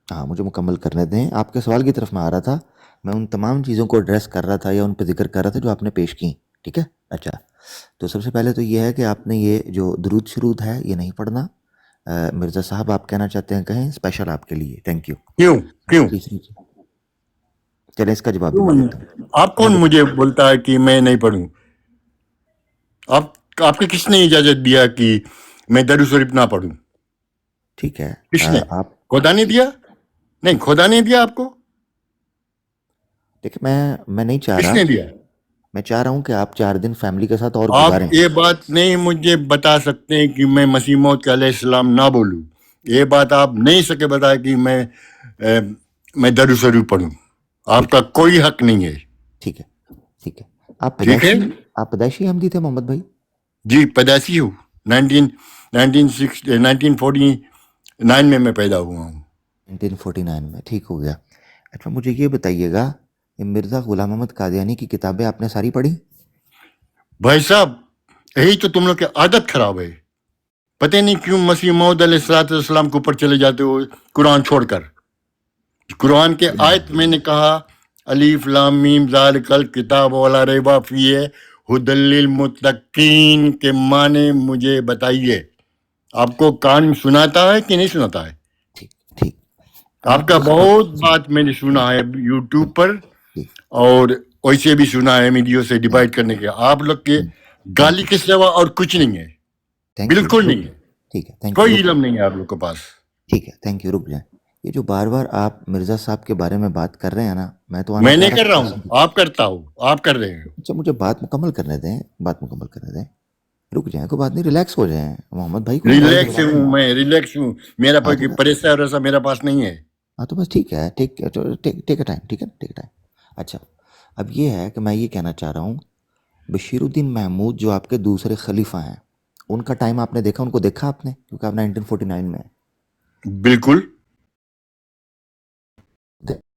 ہاں مجھے مکمل کرنے دیں. آپ کے سوال کی طرف میں آ رہا تھا، میں ان تمام چیزوں کو ایڈریس کر رہا تھا یا ان پہ ذکر کر رہا تھا جو آپ نے پیش کی، ٹھیک ہے؟ اچھا، تو سب سے پہلے تو یہ ہے کہ آپ نے یہ جو درود شروع ہے یہ نہیں پڑھنا. مرزا صاحب آپ کہنا چاہتے ہیں کہیں، اسپیشل آپ کے لیے. Thank you. کیوں تیسری چیز، چلیں اس کا جواب بھی میں دیتا ہوں. آپ کون مجھے بولتا ہے کہ میں نہیں پڑھوں؟ آپ کو کس نے اجازت دیا کہ میں درود شریف نہ پڑھوں؟ ٹھیک ہے. کس نے؟ آپ خدا نے دیا؟ نہیں، خدا نے دیا آپ کو. دیکھیں میں نہیں چاہ کس رہا، نے دیا؟ میں چاہ رہا ہوں کہ آپ 4 دن فیملی کے ساتھ اور آپ گزاریں. یہ بات نہیں مجھے بتا سکتے کہ میں مسیح موعود علیہ السلام نہ بولوں. یہ بات آپ نہیں سکے بتایا کہ میں درود شریف پڑھوں. آپ کا کوئی حق نہیں ہے. ٹھیک ہے. ٹھیک ہے؟ آپ پیدائشی احمدی تھے محمد بھائی؟ جی پیدائشی ہوں. 1949 میں پیدا ہوا ہوں. 1949 میں. ٹھیک ہو گیا. اچھا مجھے یہ بتائیے گا کہ مرزا غلام احمد قادیانی کی کتابیں آپ نے ساری پڑھی؟ بھائی صاحب یہی تو تم لوگ کی عادت خراب ہے. پتہ نہیں کیوں مسیح موعود علیہ السلام کے اوپر چلے جاتے ہو قرآن چھوڑ کر. قرآن کے آیت میں نے کہا الف لام میم ذالک الکتاب لا ریب فیہ ھدی للمتقین کے معنی مجھے بتائیے. آپ کو کان سناتا ہے کہ نہیں سناتا ہے؟ ٹھیک. آپ کا بہت بات میں نے سنا ہے یوٹیوب پر، اور ویسے بھی سنا ہے میڈیا سے ڈیبیٹ کرنے کے. آپ لوگ کے گالی کے سوا اور کچھ نہیں ہے، بالکل نہیں ہے. ٹھیک ہے. کوئی علم نہیں ہے آپ لوگ کے پاس. ٹھیک ہے. Thank you. رک جائیں. یہ جو بار بار آپ مرزا صاحب کے بارے میں بات کر رہے ہیں نا، میں تو میں نہیں کر رہا ہوں، آپ کرتا ہوں، آپ کر رہے ہیں. اچھا مجھے بات مکمل کرنے دیں. رک جائیں، کوئی بات نہیں، ریلیکس ہو جائیں محمد بھائی. ریلیکس ہوں. میرا پریشر ایسا میرا پاس نہیں ہے. ہاں تو بس ٹھیک ہے. ٹیک اے ٹائم. ٹھیک ہے. اچھا اب یہ ہے کہ میں یہ کہنا چاہ رہا ہوں، بشیر الدین محمود جو آپ کے دوسرے خلیفہ ہیں، ان کا ٹائم آپ نے دیکھا، ان کو دیکھا آپ نے؟ کیونکہ آپ 1949 میں بالکل.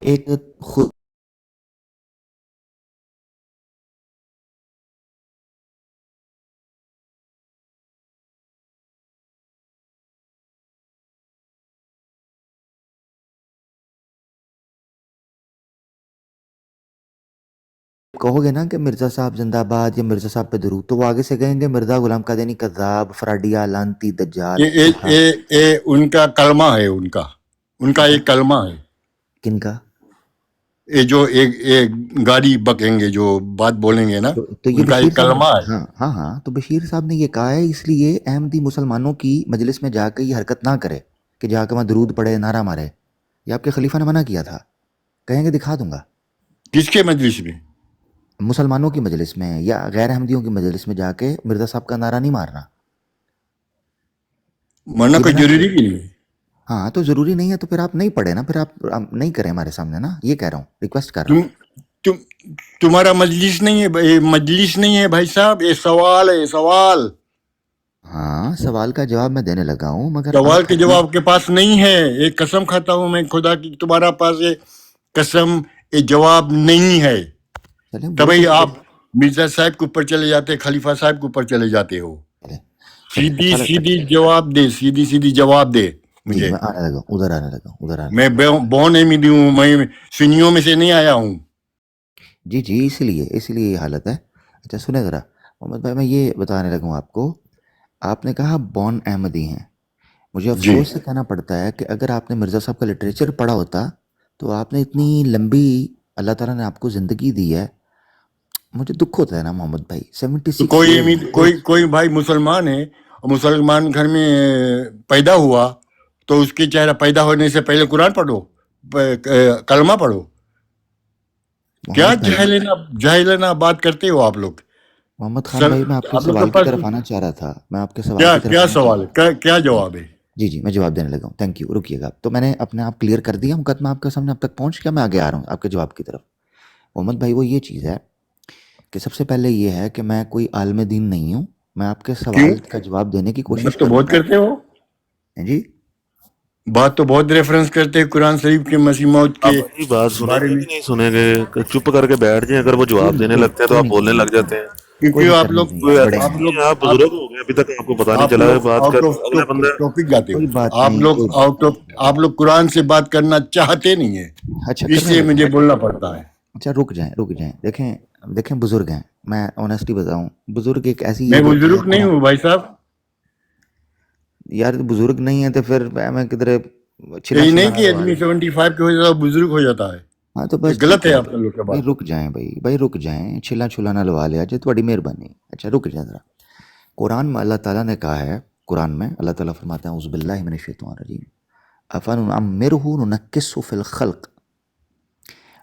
ایک خود کہو گے نا کہ مرزا صاحب زندہ آباد یا مرزا صاحب پہ درود، تو وہ آگے سے کہیں گے مرزا غلام قادیانی کذاب، فراڈیا، لانتی، دجال. ان کا کلمہ ہے، ان کا ایک کلمہ ہے. کن کا؟ یہ جو ایک گاڑی بکیں گے، جو بات بولیں گے نا، تو یہ ان کا بشیر ایک کلمہ ہے. صاحب، ہاں تو بشیر صاحب نے یہ کہا ہے، اس لیے احمدی مسلمانوں کی مجلس میں جا کے یہ حرکت نہ کرے کہ جا کے وہاں درود پڑھے، نعرہ مارے. یہ آپ کے خلیفہ نے منع کیا تھا. کہیں گے دکھا دوں گا. کس کے مجلس میں؟ مسلمانوں کی مجلس میں یا غیر احمدیوں کی مجلس میں جا کے مرزا صاحب کا نعرہ نہیں مارنا. مرنا یہ کوئی بنا ضروری بھی نہیں. ہاں تو ضروری نہیں ہے تو پھر آپ نہیں پڑھیں نا, پھر آپ نہیں کریں ہمارے سامنے نا, یہ کہہ رہا ہوں, ریکویسٹ کر رہا ہوں. تمہارا مجلس نہیں ہے, مجلس نہیں ہے بھائی صاحب, یہ سوال ہے, سوال. ہاں سوال کا جواب میں دینے لگا ہوں, مگر سوال آپ کے جواب کے پاس نہیں ہے. ایک قسم کھاتا ہوں میں خدا کی, تمہارا پاس یہ قسم یہ جواب نہیں ہے. چلیں وہ تبھی تو آپ مرزا صاحب کے اوپر چلے جاتے, خلیفہ صاحب کے اوپر چلے جاتے ہو. چلیں سیدھی اچھا لگتا سیدھی جواب دے, سیدھی سیدھی جواب دے جی, مجھے. میں آنے لگا ہوں, ادھر آنے لگا ہوں, ادھر آنے میں بون احمدی ہوں, میں سنیوں میں سے نہیں آیا ہوں. جی جی, اسی لیے یہ حالت ہے. اچھا سنیں ذرا محمد بھائی, میں یہ بتانے لگا ہوں آپ کو. آپ نے کہا بون احمدی ہیں, مجھے جی افسوس سے کہنا پڑتا ہے کہ اگر آپ نے مرزا صاحب کا لٹریچر پڑھا ہوتا تو آپ نے اتنی لمبی اللہ تعالیٰ نے آپ کو زندگی دی ہے. مجھے دکھ ہوتا ہے نا محمد بھائی, تو 76 ایئرز. کوئی بھائی مسلمان ہے اور مسلمان گھر میں پیدا ہوا تو اس کے چہرہ پیدا ہونے سے پہلے قرآن پڑھو, کلمہ پڑھو. کیا محمد بھائی, جاہلانہ بات کرتے ہو آپ لوگ. محمد خان بھائی, میں آپ کے آپ لوگ سوال کے کی پاس طرف آنا چاہ رہا تھا, میں آپ کے سوال کی طرف کیا آنا چاہ سوال رہا ہے, کیا تھا. جواب ہے. جی میں جواب دینے لگا ہوں, تھینک یو, رکیے گا. تو میں نے اپنے آپ کلیئر کر دیا مقدمہ آپ کے سامنے, اب تک پہنچ گیا, میں آگے آ رہا ہوں آپ کے جواب کی طرف. محمد بھائی وہ یہ چیز ہے کہ سب سے پہلے یہ ہے کہ میں کوئی عالم دین نہیں ہوں, میں آپ کے کیوں؟ سوال کا جواب دینے کی کوشش بات تو کروں بہت گا. کرتے ہو, جی بات تو بہت ریفرنس کرتے قرآن شریف کے مسیح موت آپ کے میری بات سنیں بارے گے میں. کہ نہیں سنیں گے؟ چپ کر کے بیٹھ جائیں, اگر وہ جواب دینے لگتے ہیں تو کوئی آپ نہیں بولنے سنیں لگ گے, جاتے ہیں. کوئی کیونکہ دقت نہیں کوئی ہے, بڑے ایسا ہیں نہیں ہے, آپ بزرگ ہو گئے, ابھی تک آپ کو پتا نہیں آپ چلا ہے لوگ بات آؤٹ کر آف اگلا بندہ. ٹاپک جاتے ہو. کوئی بات نہیں, کوئی بات نہیں. آپ لوگ قرآن سے بات کرنا چاہتے نہیں ہیں, اچھا اس کرنے سے لگا مجھے ہوں. بولنا پڑتا ہے. اچھا رک جائیں, دیکھیں بزرگ ہیں, میں آنیسٹی بتاؤں, بزرگ ایک ایسی میں ایج ہوتی ہے بزرگ نہیں قرآن. ہوں بھائی صاحب. یار بزرگ نہیں ہے تو پھر میں کدھر چھلا یہی چھلا نہیں نہ کہ لوا آدمی دیں. 75 کے ہو جاتا ہے بزرگ ہو جاتا ہے. ہاں تو یہ بس غلط ٹھیک ہے ہے آپ لوگ کے بھائی, بات. رک جائیں بھائی رک جائیں, چھلا چھلا نہ لوا لیا جائے, تھوڑی مہربانی. اچھا رک جائیں ذرا. قرآن میں اللہ تعالیٰ نے کہا ہے, قرآن میں اللہ تعالیٰ فرماتے ہیں اعوذ باللہ من الشیطان الرجیم افنعمرہ ننکسہ فی الخلق.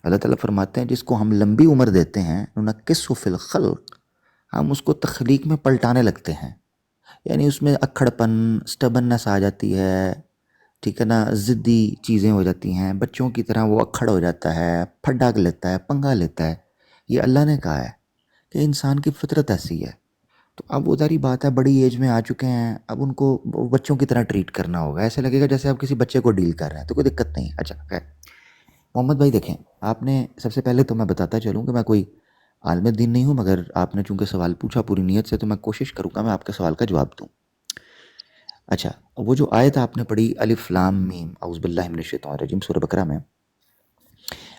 اللہ تعالیٰ فرماتے ہیں جس کو ہم لمبی عمر دیتے ہیں, ننکسہ فی الخلق, ہم اس کو تخلیق میں پلٹانے لگتے ہیں. یعنی اس میں اکھڑ پن, سٹبنس آ جاتی ہے, ٹھیک ہے نا, ضدی چیزیں ہو جاتی ہیں, بچوں کی طرح وہ اکھڑ ہو جاتا ہے, پھڈا لیتا ہے, پنگا لیتا ہے. یہ اللہ نے کہا ہے کہ انسان کی فطرت ایسی ہے. تو اب ادھر ہی بات ہے, بڑی ایج میں آ چکے ہیں, اب ان کو بچوں کی طرح ٹریٹ کرنا ہوگا, ایسے لگے گا جیسے آپ کسی بچے کو ڈیل کر رہے ہیں, تو کوئی دقت نہیں. اچھا خیر محمد بھائی دیکھیں, آپ نے سب سے پہلے تو میں بتاتا چلوں کہ میں کوئی عالم دین نہیں ہوں, مگر آپ نے چونکہ سوال پوچھا پوری نیت سے, تو میں کوشش کروں گا میں آپ کے سوال کا جواب دوں. اچھا وہ جو آیت آپ نے پڑھی الف لام میم اعوذ باللہ من الشیطان الرجیم سورہ بقرہ میں,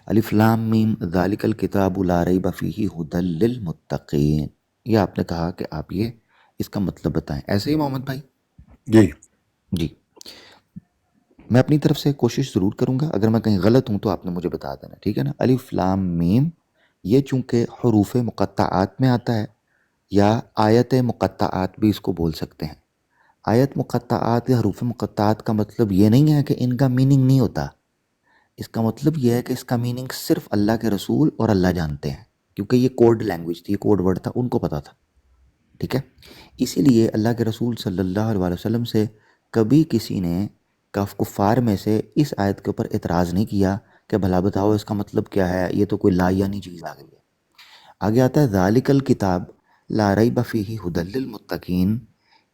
الف لام میم ذالک الکتاب لا ریب فیہ ھدی للمتقین, یہ آپ نے کہا کہ آپ یہ اس کا مطلب بتائیں, ایسے ہی محمد بھائی؟ جی میں اپنی طرف سے کوشش ضرور کروں گا, اگر میں کہیں غلط ہوں تو آپ نے مجھے بتا دینا, ٹھیک ہے نا. الف لام میم یہ چونکہ حروف مقطعات میں آتا ہے, یا آیت مقطعات بھی اس کو بول سکتے ہیں. آیت مقطعات یا حروف مقطعات کا مطلب یہ نہیں ہے کہ ان کا میننگ نہیں ہوتا, اس کا مطلب یہ ہے کہ اس کا میننگ صرف اللہ کے رسول اور اللہ جانتے ہیں, کیونکہ یہ کوڈ لینگویج تھی, یہ کوڈ ورڈ تھا, ان کو پتہ تھا, ٹھیک ہے. اسی لیے اللہ کے رسول صلی اللہ علیہ وسلم سے کبھی کسی نے کفار میں سے اس آیت کے اوپر اعتراض نہیں کیا کہ بھلا بتاؤ اس کا مطلب کیا ہے, یہ تو کوئی لایانی چیز آ گئی ہے. آگے آتا ہے ذالک الکتاب لا ریب فیہ ھدی للمتقین,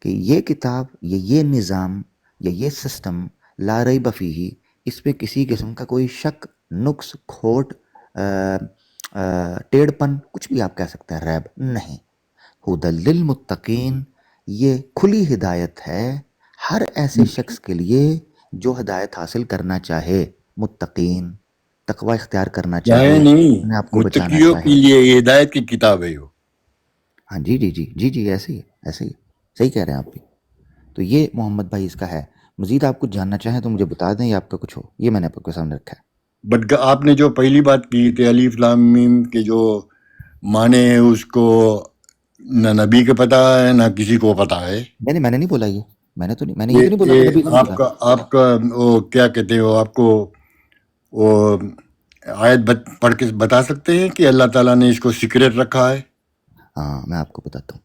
کہ یہ کتاب یہ نظام یا یہ سسٹم لا ریب فیہ, اس پہ کسی قسم کا کوئی شک, نقص, کھوٹ, ٹیڑھ پن, کچھ بھی آپ کہہ سکتے ہیں, ریب نہیں. ھدی للمتقین یہ کھلی ہدایت ہے ہر ایسے شخص کے لیے جو ہدایت حاصل کرنا چاہے, متقین, تقوی اختیار کرنا چاہے, نہیں, اپنے آپ کو بچانا متقیوں کے چاہے. لیے یہ ہدایت کی کتاب ہے. ہاں جی جی جی جی جی ایسے ہی صحیح کہہ رہے ہیں آپ بھی. تو یہ محمد بھائی اس کا ہے. مزید آپ کچھ جاننا چاہیں تو مجھے بتا دیں, یا آپ کا کچھ ہو, یہ میں نے آپ کے سامنے رکھا ہے. بٹ آپ نے جو پہلی بات کی کہ الف لام میم کے جو معنی ہے اس کو نہ نبی کو پتہ ہے نہ کسی کو پتہ ہے. میں نے نہیں بولا یہ, میں نے یہ تو نہیں بولا کہ نبی کو نہیں پتا. آپ کا وہ کیا کہتے ہو, آپ کو وہ آیت پڑھ کے بتا سکتے ہیں کہ اللہ تعالیٰ نے اس کو سیکریٹ رکھا ہے؟ ہاں میں آپ کو بتاتا ہوں.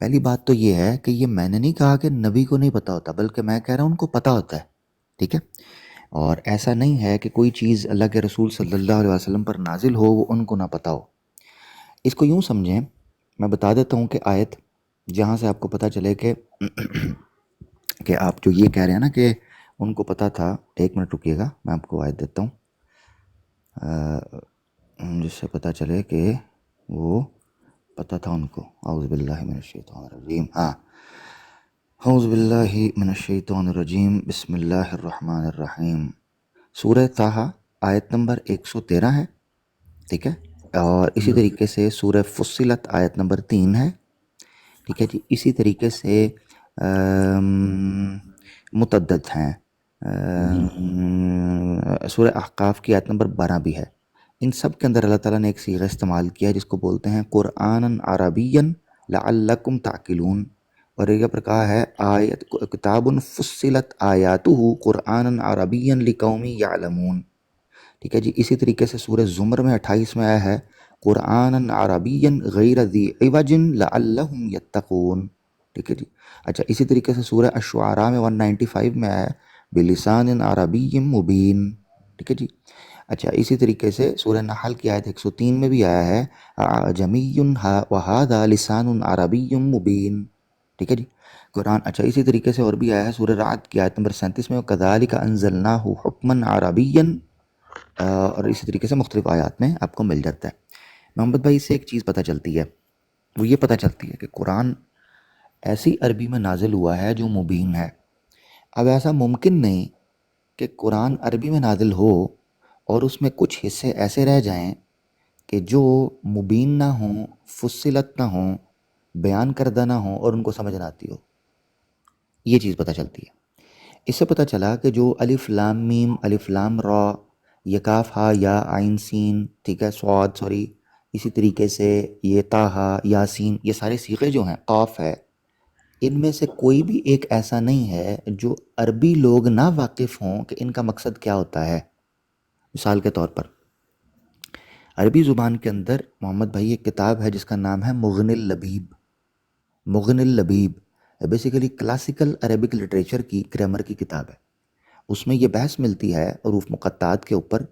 پہلی بات تو یہ ہے کہ یہ میں نے نہیں کہا کہ نبی کو نہیں پتہ ہوتا، بلکہ میں کہہ رہا ہوں ان کو پتہ ہوتا ہے. ٹھیک ہے، اور ایسا نہیں ہے کہ کوئی چیز اللہ کے رسول صلی اللہ علیہ وسلم پر نازل ہو وہ ان کو نہ پتہ ہو. اس کو یوں سمجھیں، میں بتا دیتا ہوں کہ آیت جہاں سے آپ کو پتہ چلے کہ آپ جو یہ کہہ رہے ہیں نا کہ ان کو پتہ تھا. ایک منٹ رکیے گا، میں آپ کو آیت دیتا ہوں جس سے پتہ چلے کہ وہ پتہ تھا ان کو. اعوذ باللہ من الشیطان الرجیم. اعوذ باللہ من الشیطان الرجیم. بسم اللہ الرحمن الرحیم. سورہ طٰہٰ آیت نمبر 113 ہے. ٹھیک ہے، اور اسی طریقے سے سورہ فصلت آیت نمبر 3 ہے. ٹھیک ہے جی، اسی طریقے سے متعدد ہیں. سورہ احقاف کی آیت نمبر 12 بھی ہے. ان سب کے اندر اللہ تعالیٰ نے ایک صیغہ استعمال کیا ہے جس کو بولتے ہیں قرآنً عربیًا لعلکم تعقلون. اور ایک پر کہا ہے آیت کتاب فصلت آیاتہ قرآنً عربیًا لقوم یعلمون. ٹھیک ہے جی، اسی طریقے سے سورہ زمر میں 28 میں آیا ہے قرآنً عربیًا غیر ذی عوج لعلہم یتقون. ٹھیک ہے جی. اچھا، اسی طریقے سے سورہ الشعراء میں 195 میں آیا ہے بلسان عربی مبین. ٹھیک ہے جی. اچھا، اسی طریقے سے سورہ نحل کی آیت 103 میں بھی آیا ہے اعجمی وہذا لسان عربی مبین. ٹھیک ہے جی، قرآن. اچھا، اسی طریقے سے اور بھی آیا ہے سورہ رعد کی آیت نمبر 37 میں کذالک انزلناہ حکما عربیا. اور اسی طریقے سے مختلف آیات میں آپ کو مل جاتا ہے. محمد بھائی، اس سے ایک چیز پتہ چلتی ہے، وہ یہ پتہ چلتی ہے کہ قرآن ایسی عربی میں نازل ہوا ہے جو مبین ہے. اب ایسا ممکن نہیں کہ قرآن عربی میں نازل ہو اور اس میں کچھ حصے ایسے رہ جائیں کہ جو مبین نہ ہوں، فصلت نہ ہوں، بیان کردہ نہ ہوں اور ان کو سمجھ نہ آتی ہو. یہ چیز پتہ چلتی ہے. اس سے پتہ چلا کہ جو الف لام میم، الف لام را، یا کاف ہا یا عین سین، ٹھیک ہے، صاد، اسی طریقے سے یہ طٰہٰ، یاسین، یہ سارے صیغے جو ہیں، قاف ہے، ان میں سے کوئی بھی ایک ایسا نہیں ہے جو عربی لوگ نہ واقف ہوں کہ ان کا مقصد کیا ہوتا ہے. مثال کے طور پر عربی زبان کے اندر محمد بھائی ایک کتاب ہے جس کا نام ہے مغنی اللبیب. مغنی اللبیب بیسیکلی کلاسیکل عربک لٹریچر کی گرامر کی کتاب ہے. اس میں یہ بحث ملتی ہے حروف مقطعات کے اوپر،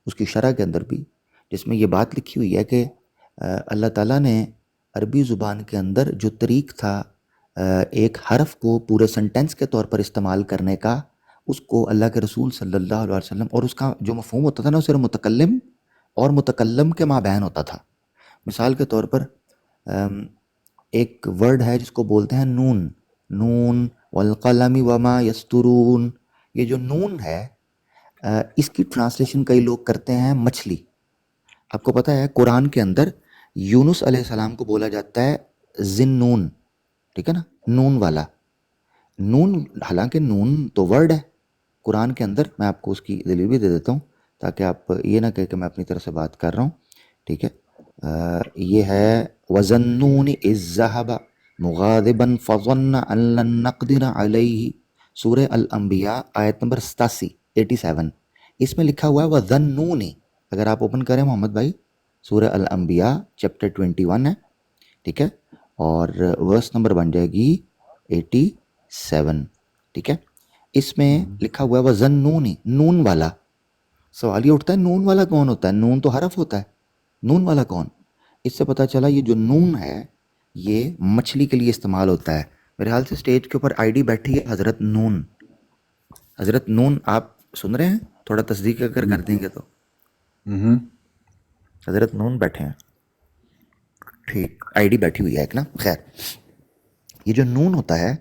اس کی شرح کے اندر بھی، جس میں یہ بات لکھی ہوئی ہے کہ اللہ تعالیٰ نے عربی زبان کے اندر جو طریق تھا ایک حرف کو پورے سنٹینس کے طور پر استعمال کرنے کا، اس کو اللہ کے رسول صلی اللہ علیہ وسلم، اور اس کا جو مفہوم ہوتا تھا نا، صرف متکلم اور متکلم کے مابین ہوتا تھا. مثال کے طور پر ایک ورڈ ہے جس کو بولتے ہیں نون. نون والقلم وما یسطرون. یہ جو نون ہے اس کی ٹرانسلیشن کئی لوگ کرتے ہیں مچھلی. آپ کو پتہ ہے قرآن کے اندر یونس علیہ السلام کو بولا جاتا ہے ذی-النون. ٹھیک ہے نا، نون والا. نون، حالانکہ نون تو ورڈ ہے قرآن کے اندر. میں آپ کو اس کی دلیل بھی دے دیتا ہوں تاکہ آپ یہ نہ کہیں کہ میں اپنی طرف سے بات کر رہا ہوں. ٹھیک ہے، یہ ہے وَظَنُّونِ إِذ ذَّهَبَ مُغَاضِبًا فَظَنَّ أَن لَّن نَّقْدِرَ عَلَيْهِ. سورہ الانبیاء آیت نمبر 87. اس میں لکھا ہوا ہے وَظَنُّونِ. اگر آپ اوپن کریں محمد بھائی، سورہ الانبیاء چیپٹر 21 ہے. ٹھیک ہے، اور ورس نمبر بن جائے گی 87. ٹھیک ہے، اس میں لکھا ہوا ہے وَظَنُّونِ، نون والا. سوال یہ اٹھتا ہے نون والا کون ہوتا ہے؟ نون تو حرف ہوتا ہے، نون والا کون؟ اس سے پتہ چلا یہ جو نون ہے یہ مچھلی کے لیے استعمال ہوتا ہے. میرے حال سے اسٹیج کے اوپر آئی ڈی بیٹھی ہے حضرت نون. حضرت نون، آپ سن رہے ہیں؟ تھوڑا تصدیق اگر کر دیں گے تو. حضرت نون بیٹھے ہیں، ٹھیک، آئی ڈی بیٹھی ہوئی ہے ایک نا. خیر، یہ جو نون ہوتا ہے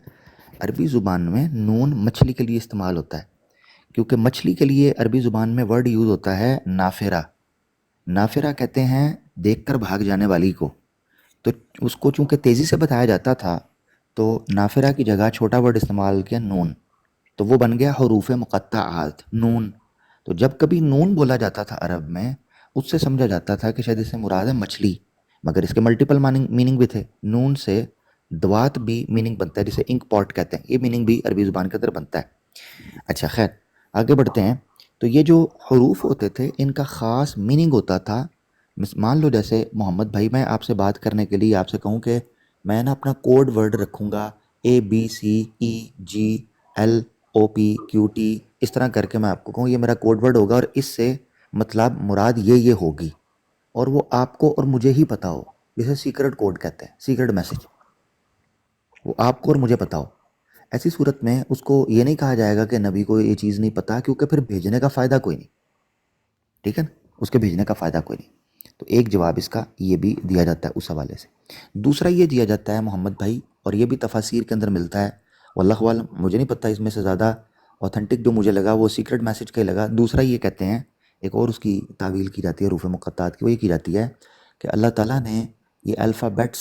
عربی زبان میں، نون مچھلی کے لیے استعمال ہوتا ہے، کیونکہ مچھلی کے لیے عربی زبان میں ورڈ یوز ہوتا ہے نافرہ. نافرہ کہتے ہیں دیکھ کر بھاگ جانے والی کو. تو اس کو چونکہ تیزی سے بتایا جاتا تھا تو نافرہ کی جگہ چھوٹا ورڈ استعمال کیا، نون. تو وہ بن گیا حروف مقطعات، نون. تو جب کبھی نون بولا جاتا تھا عرب میں، اس سے سمجھا جاتا تھا کہ شاید اس سے مراد ہے مچھلی، مگر اس کے ملٹیپل میننگ بھی تھے. نون سے دوات بھی میننگ بنتا ہے، جسے انک پاٹ کہتے ہیں، یہ میننگ بھی عربی زبان کے اندر بنتا ہے. اچھا، خیر آگے بڑھتے ہیں. تو یہ جو حروف ہوتے تھے ان کا خاص میننگ ہوتا تھا. مان لو جیسے محمد بھائی میں آپ سے بات کرنے کے لیے آپ سے کہوں کہ میں نا اپنا کوڈ ورڈ رکھوں گا ABCEGLOPQT، اس طرح کر کے میں آپ کو کہوں یہ میرا کوڈ ورڈ ہوگا اور اس سے مطلب مراد یہ ہوگی، اور وہ آپ کو اور مجھے ہی پتا ہو، جسے سیکرٹ کوڈ کہتے ہیں، سیکرٹ میسج، وہ آپ کو اور مجھے پتا ہو. ایسی صورت میں اس کو یہ نہیں کہا جائے گا کہ نبی کو یہ چیز نہیں پتا، کیونکہ پھر بھیجنے کا فائدہ کوئی نہیں. ٹھیک ہے نا، اس کے بھیجنے کا فائدہ کوئی نہیں. تو ایک جواب اس کا یہ بھی دیا جاتا ہے اس حوالے سے. دوسرا یہ دیا جاتا ہے محمد بھائی، اور یہ بھی تفاسیر کے اندر ملتا ہے، واللہ عالم مجھے نہیں پتہ، اس میں سے زیادہ اوتھینٹک جو مجھے لگا وہ سیکرٹ میسج کا ہی لگا. دوسرا یہ کہتے ہیں، ایک اور اس کی تعویل کی جاتی ہے حروف مقطعات کی، وہ یہ کی جاتی ہے کہ اللہ تعالیٰ نے یہ الفابیٹس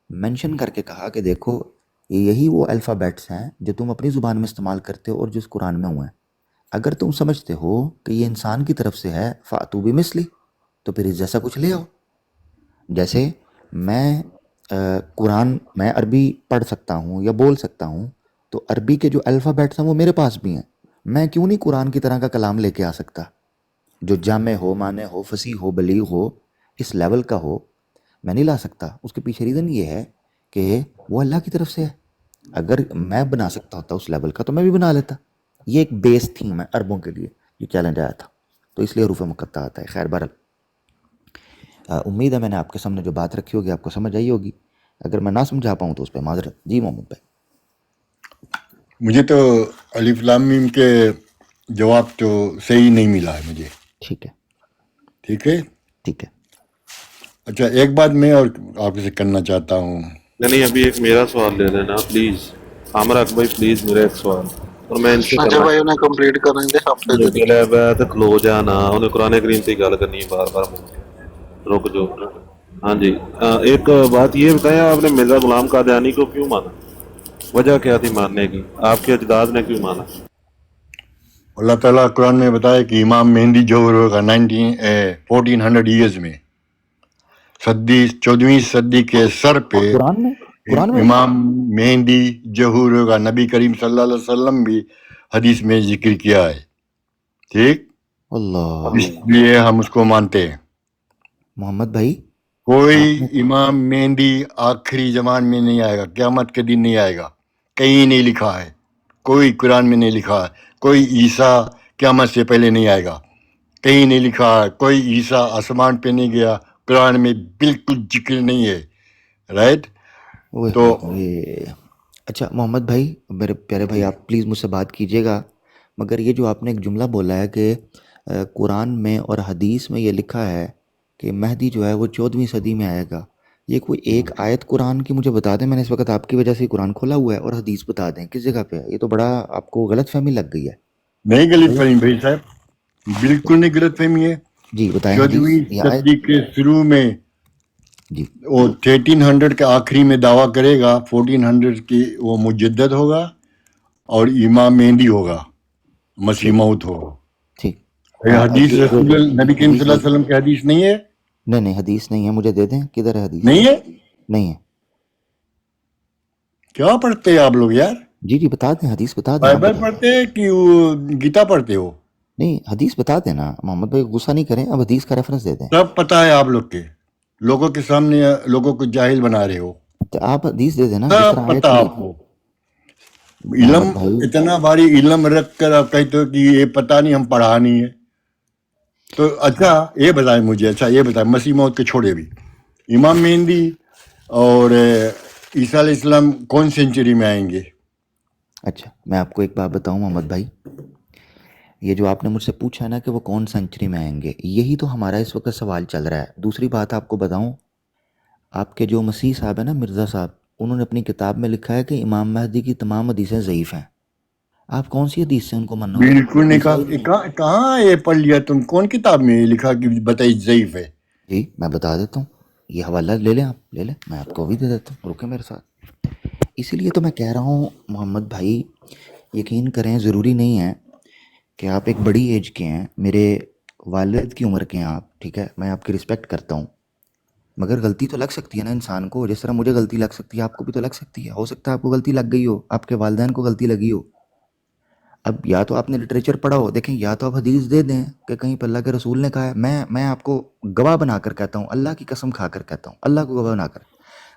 مینشن کر کے کہا کہ دیکھو یہی وہ الفابیٹس ہیں جو تم اپنی زبان میں استعمال کرتے ہو اور جس قرآن میں ہوئے ہیں. اگر تم سمجھتے ہو کہ یہ انسان کی طرف سے ہے فَأْتُوا بِمِثْلِهِ، تو پھر اس جیسا کچھ لے آؤ. جیسے میں قرآن میں عربی پڑھ سکتا ہوں یا بول سکتا ہوں، تو عربی کے جو الفابیٹس ہیں وہ میرے پاس بھی ہیں. میں کیوں نہیں قرآن کی طرح کا کلام لے کے آ سکتا جو جامع ہو، معنی ہو، فصیح ہو، بلیغ ہو، اس لیول کا ہو؟ میں نہیں لا سکتا. اس کے پیچھے ریزن یہ ہے کہ وہ اللہ کی طرف سے ہے. اگر میں بنا سکتا ہوتا اس لیول کا تو میں بھی بنا لیتا. یہ ایک بیس تھیم ہے عربوں کے لیے، یہ چیلنج آیا تھا، تو اس لیے حروف مقطع آتا ہے. خیر بہرحال امید ہے میں نے آپ کے سامنے جو بات رکھی ہوگی آپ کو سمجھ آئی ہوگی. اگر میں نہ سمجھا پاؤں تو اس پہ معذرت. جی محمد بھائی. مجھے تو الف لام میم کے جواب تو صحیح نہیں ملا ہے مجھے. ٹھیک ہے، ٹھیک ہے. ٹھیک ہے. اچھا ایک بات میں اور آپ سے کرنا چاہتا ہوں. نہیں ابھی ایک میرا سوال لے لینا پلیز. عامر اک بھائی پلیز میرا ایک سوال، اور میں ان سے اچھا بھائی انہیں کمپلیٹ کریں گے ہفتے دے دیں. تے کھلو جانا انہیں قرآن کریم سے گل کرنی ہے بار بار. رک جو. ہاں جی ایک بات یہ بتائیں، آپ نے مرزا غلام قادیانی کو کیوں مانا؟ وجہ کیا تھی ماننے کی؟ آپ کے اجداد نے کیوں مانا؟ اللہ تعالیٰ قرآن میں بتایا کہ امام مہندی ظہور ہوگا 1400 ایئرز میں، 14ویں صدی کے سر پہ قرآن میں امام مہندی ظہور ہوگا. نبی کریم صلی اللہ علیہ وسلم بھی حدیث میں ذکر کیا ہے. ٹھیک، اللہ. اس لیے ہم اس کو مانتے ہیں. محمد بھائی کوئی امام مہندی آخری زمان میں نہیں آئے گا، قیامت کے دن نہیں آئے گا. کہیں نہیں لکھا ہے، کوئی قرآن میں نہیں لکھا ہے. کوئی عیسیٰ قیامت سے پہلے نہیں آئے گا، کہیں نہیں لکھا ہے. کوئی عیسیٰ آسمان پہ نہیں گیا، قرآن میں بالکل ذکر نہیں ہے. رائٹ. تو اچھا محمد بھائی، میرے پیارے بھائی، آپ پلیز مجھ سے بات کیجیے گا، مگر یہ جو آپ نے ایک جملہ بولا ہے کہ قرآن میں اور حدیث میں یہ لکھا ہے کہ مہدی جو ہے وہ 14ویں صدی میں آئے گا، یہ کوئی ایک آیت قرآن کی مجھے بتا دیں. میں نے اس وقت آپ کی وجہ سے قرآن کھولا ہوا ہے، اور حدیث بتا دیں کس جگہ پہ ہے. یہ تو بڑا آپ کو غلط فہمی لگ گئی ہے. نہیں غلط فہمی بھائی صاحب، بالکل نہیں غلط فہمی ہے. جی بتائیں. 14ویں آیت. صدی کے شروع میں جی وہ 1300 کے آخری میں دعویٰ کرے گا، 1400 کی وہ مجدد ہوگا اور امام مہندی ہوگا، مسیح موعود ہوگا. ٹھیک. حدیث رسول نبی کریم صلی اللہ علیہ وسلم کی حدیث نہیں ہے. نہیں حدیث نہیں ہے، مجھے دے دیں. کدھر ہے حدیث؟ نہیں ہے. نہیں ہے. کیا پڑھتے ہیں آپ لوگ یار؟ جی بتا دیں، حدیث بتا دیں. بائبل پڑھتے ہیں کہ گیتا پڑھتے ہو؟ نہیں حدیث بتا دینا محمد بھائی، غصہ نہیں کریں. اب حدیث کا ریفرنس دے دیں. سب پتہ ہے آپ لوگ کے، لوگوں کے سامنے لوگوں کو جاہل بنا رہے ہو. تو آپ حدیث دے دینا. سب پتہ آپ کو. علم اتنا بھاری علم رکھ کر آپ کہتے ہو کہ یہ پتہ نہیں، ہم پڑھا نہیں ہے. تو اچھا یہ بتائیں مجھے، یہ بتائیں مسیح موعود کے چھوڑے بھی، امام مہندی اور عیسیٰ علیہ السلام کون سینچری میں آئیں گے؟ اچھا میں آپ کو ایک بات بتاؤں محمد بھائی، یہ جو آپ نے مجھ سے پوچھا نا کہ وہ کون سینچری میں آئیں گے، یہی تو ہمارا اس وقت سوال چل رہا ہے. دوسری بات آپ کو بتاؤں، آپ کے جو مسیح صاحب ہیں نا، مرزا صاحب، انہوں نے اپنی کتاب میں لکھا ہے کہ امام مہدی کی تمام حدیثیں ضعیف ہیں. آپ کون سی حدیث سے ان کو مانو گے؟ بالکل نہیں. کہاں یہ پڑھ لیا تم؟ کون کتاب میں لکھا کہ بتائی ضعیف ہے؟ جی میں بتا دیتا ہوں، یہ حوالہ لے لیں، آپ لے لیں، میں آپ کو بھی دے دیتا ہوں. رکیں میرے ساتھ. اسی لیے تو میں کہہ رہا ہوں محمد بھائی، یقین کریں ضروری نہیں ہے کہ آپ ایک بڑی ایج کے ہیں، میرے والد کی عمر کے ہیں آپ، ٹھیک ہے، میں آپ کی رسپیکٹ کرتا ہوں، مگر غلطی تو لگ سکتی ہے نا انسان کو. جس طرح مجھے غلطی لگ سکتی ہے آپ کو بھی تو لگ سکتی ہے. ہو سکتا ہے آپ کو غلطی لگ گئی ہو، آپ کے والدین کو غلطی لگی ہو. اب یا تو آپ نے لٹریچر پڑھا ہو، دیکھیں، یا تو آپ حدیث دے دیں کہ کہیں پر اللہ کے رسول نے کہا ہے. میں آپ کو گواہ بنا کر کہتا ہوں، اللہ کی قسم کھا کر کہتا ہوں، اللہ کو گواہ بنا کر،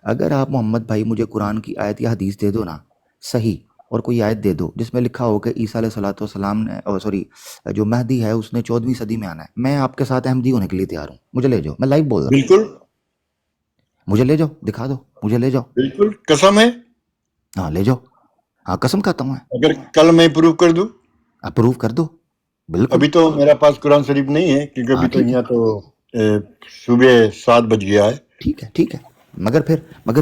اگر آپ محمد بھائی مجھے قرآن کی آیت یا حدیث دے دو نا صحیح، اور کوئی آیت دے دو جس میں لکھا ہو کہ عیسیٰ علیہ الصلوۃ والسلام نے جو مہدی ہے اس نے 14ویں صدی میں آنا ہے، میں آپ کے ساتھ احمدی ہونے کے لیے تیار ہوں. مجھے لے جاؤ، میں لائیو بول رہا ہوں، بالکل مجھے لے جاؤ، دکھا دو، مجھے لے جاؤ. بالکل قسم ہے. ہاں لے جاؤ، ہاں قسم کھاتا ہوں میں. اگر کل میں پروف کر دوں. اپروو کر دو، بالکل. ابھی تو میرا پاس قرآن شریف نہیں ہے کیونکہ ہاں ابھی تو ٹھیک ہے، یہاں تو صبح 7 بج گیا ہے. ٹھیک ہے، ٹھیک ہے. مگر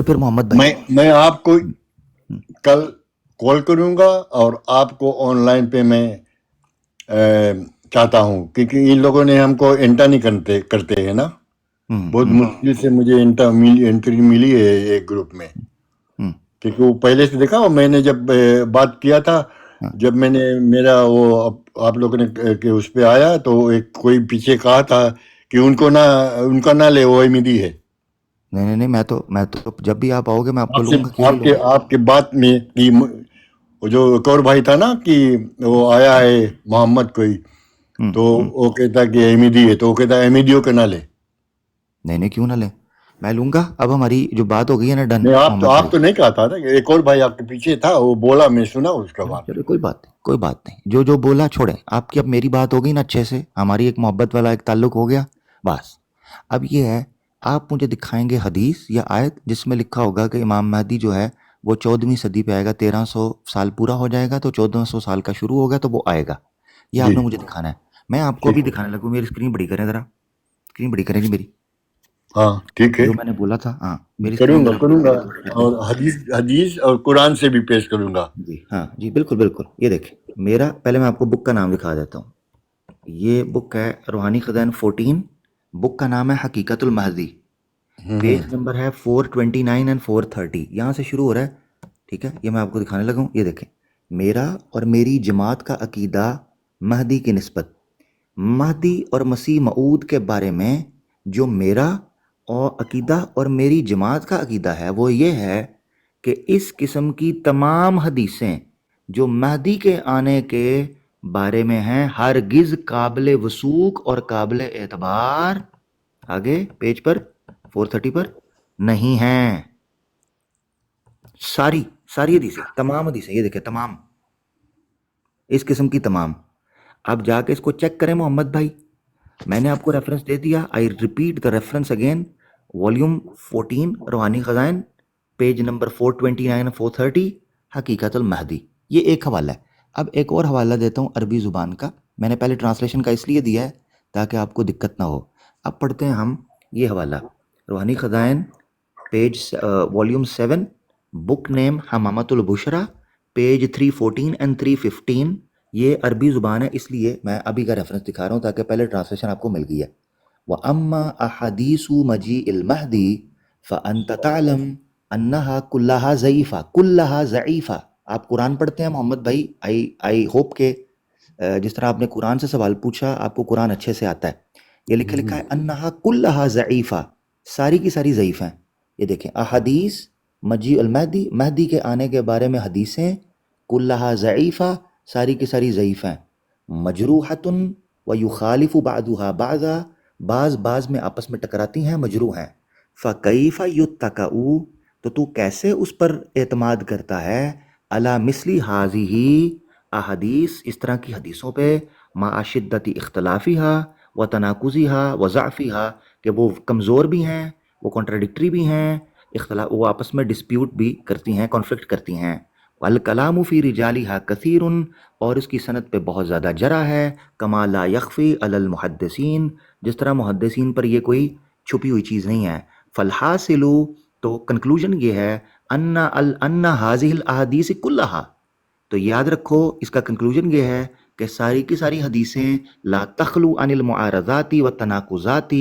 پھر محمد بھائی، میں آپ کو کل کال کروں گا اور آپ کو آن لائن پہ میں چاہتا ہوں، کیونکہ ان لوگوں نے ہم کو انٹر نہیں کرتے ہیں نا. بہت مشکل سے مجھے انٹری ملی ہے ایک گروپ میں، کیونکہ وہ پہلے سے دیکھا. میں نے جب بات کیا تھا، جب میں نے میرا وہ آپ لوگوں نے کہ اس پہ آیا تو ایک کوئی پیچھے کہا تھا کہ ان کا نہ لے، وہ احمدی ہے. نہیں، میں تو جب بھی آپ آؤ گے میں آپ کو لوں گا، کیوں نہیں لوں گا. آپ کے بات میں کہ وہ جو ایک اور بھائی تھا نا کہ وہ آیا ہے محمد کوئی، تو وہ کہتا کہ احمدی ہے، تو وہ کہتا احمدیوں کا نہ لے. نہیں کیوں نہ لیں، میں لوں گا. اب ہماری جو بات ہو گئی ہے نا ڈن نہیں، محمد آپ بھائی. تو نہیں کہا تھا نا، ایک اور بھائی آپ کے پیچھے تھا، وہ بولا، میں سنا اس کا بات. چلو کوئی بات نہیں، جو بولا چھوڑیں. آپ کی اب میری بات ہو گئی نا اچھے سے، ہماری ایک محبت والا ایک تعلق ہو گیا بس. اب یہ ہے، آپ مجھے دکھائیں گے حدیث یا آیت جس میں لکھا ہوگا کہ امام مہدی جو ہے وہ 14ویں صدی پہ آئے گا، 1300 سال پورا ہو جائے گا تو 1400 سال کا شروع ہوگا تو وہ آئے گا. یہ آپ جی نے مجھے دکھانا ہے. میں آپ کو ابھی دکھانے لگوں. میری اسکرین بڑی کریں ذرا، اسکرین بڑی کریں جی میری، ہاں ٹھیک ہے، جو میں نے بولا تھا. ہاں میری کروں اسکرین ذرا بڑی گا کریں تو. اور حدیث اور قرآن سے بھی پیش کروں گا. جی ہاں جی، بالکل. یہ دیکھیں میرا، پہلے میں آپ کو بک کا نام دکھا دیتا ہوں. یہ بک ہے روحانی خزائن 14. بک کا نام ہے حقیقت المہدی. پیج نمبر ہے 429 اینڈ 430. یہاں سے شروع ہو رہا ہے، ٹھیک ہے. یہ میں آپ کو دکھانے لگا ہوں. یہ دیکھیں، میرا اور میری جماعت کا عقیدہ مہدی کی نسبت، مہدی اور مسیح موعود کے بارے میں جو میرا اور عقیدہ اور میری جماعت کا عقیدہ ہے وہ یہ ہے کہ اس قسم کی تمام حدیثیں جو مہدی کے آنے کے بارے میں ہیں ہرگز قابل وثوق اور قابل اعتبار، آگے پیج پر 430 پر، نہیں ہیں. ساری حدیثیں، تمام حدیثیں، یہ دیکھیں تمام، اس قسم کی تمام. اب جا کے اس کو چیک کریں محمد بھائی. میں نے آپ کو ریفرنس دے دیا. I repeat the reference again. Volume 14 روحانی خزائن، پیج نمبر 429 430، حقیقت المہدی. یہ ایک حوالہ ہے. اب ایک اور حوالہ دیتا ہوں عربی زبان کا. میں نے پہلے ٹرانسلیشن کا اس لیے دیا ہے تاکہ آپ کو دقت نہ ہو. اب پڑھتے ہیں ہم یہ حوالہ، Ruhani Khazain page volume 7، book name Hamamat al-Bushra, page 314 and 315. یہ عربی زبان ہے اس لیے میں ابھی کا ریفرنس دکھا رہا ہوں تاکہ پہلے ٹرانسلیشن آپ کو مل گئی ہے. وَأَمَّا أَحَادِيثُ مَجِيءِ الْمَهْدِي فَأَنْتَ تَعْلَمُ أَنَّهَا كُلَّهَا ضَعِيفَةٌ. آپ قرآن پڑھتے ہیں محمد بھائی. آئی ہوپ کہ جس طرح آپ نے قرآن سے سوال پوچھا آپ کو قرآن اچھے سے آتا ہے. یہ لکھا ہے أَنَّهَا كُلَّهَا ضَعِيفَةٌ، ساری کی ساری ضعیف ہیں. یہ دیکھیں، احادیث مجیء المہدی، مہدی کے آنے کے بارے میں حدیثیں، كُلَّهَا ضَعِيفَةٌ، ساری کی ساری ضعیف ہیں. مجروحۃ ویخالف بعضها بعضا، بعض میں آپس میں ٹکراتی ہیں، مجروح ہیں. فکیف یتکأ، تو کیسے اس پر اعتماد کرتا ہے، علی مثلی ہذہ احادیث، اس طرح کی حدیثوں پہ، مع شدت اختلافها وتناقضها وضعفها، کہ وہ کمزور بھی ہیں، وہ کنٹراڈکٹری بھی ہیں، وہ آپس میں ڈسپیوٹ بھی کرتی ہیں، کانفلکٹ کرتی ہیں. والکلام فی رجالها کثیر، اور اس کی سند پہ بہت زیادہ جرح ہے. کما لا یخفی علی المحدثین، جس طرح محدثین پر یہ کوئی چھپی ہوئی چیز نہیں ہے. فالحاصل، تو کنکلوژن یہ ہے، ان هذه الاحادیث کلھا، تو یاد رکھو اس کا کنکلوژن یہ ہے کہ ساری کی ساری حدیثیں لا تخلو عن المعارضات والتناقضات،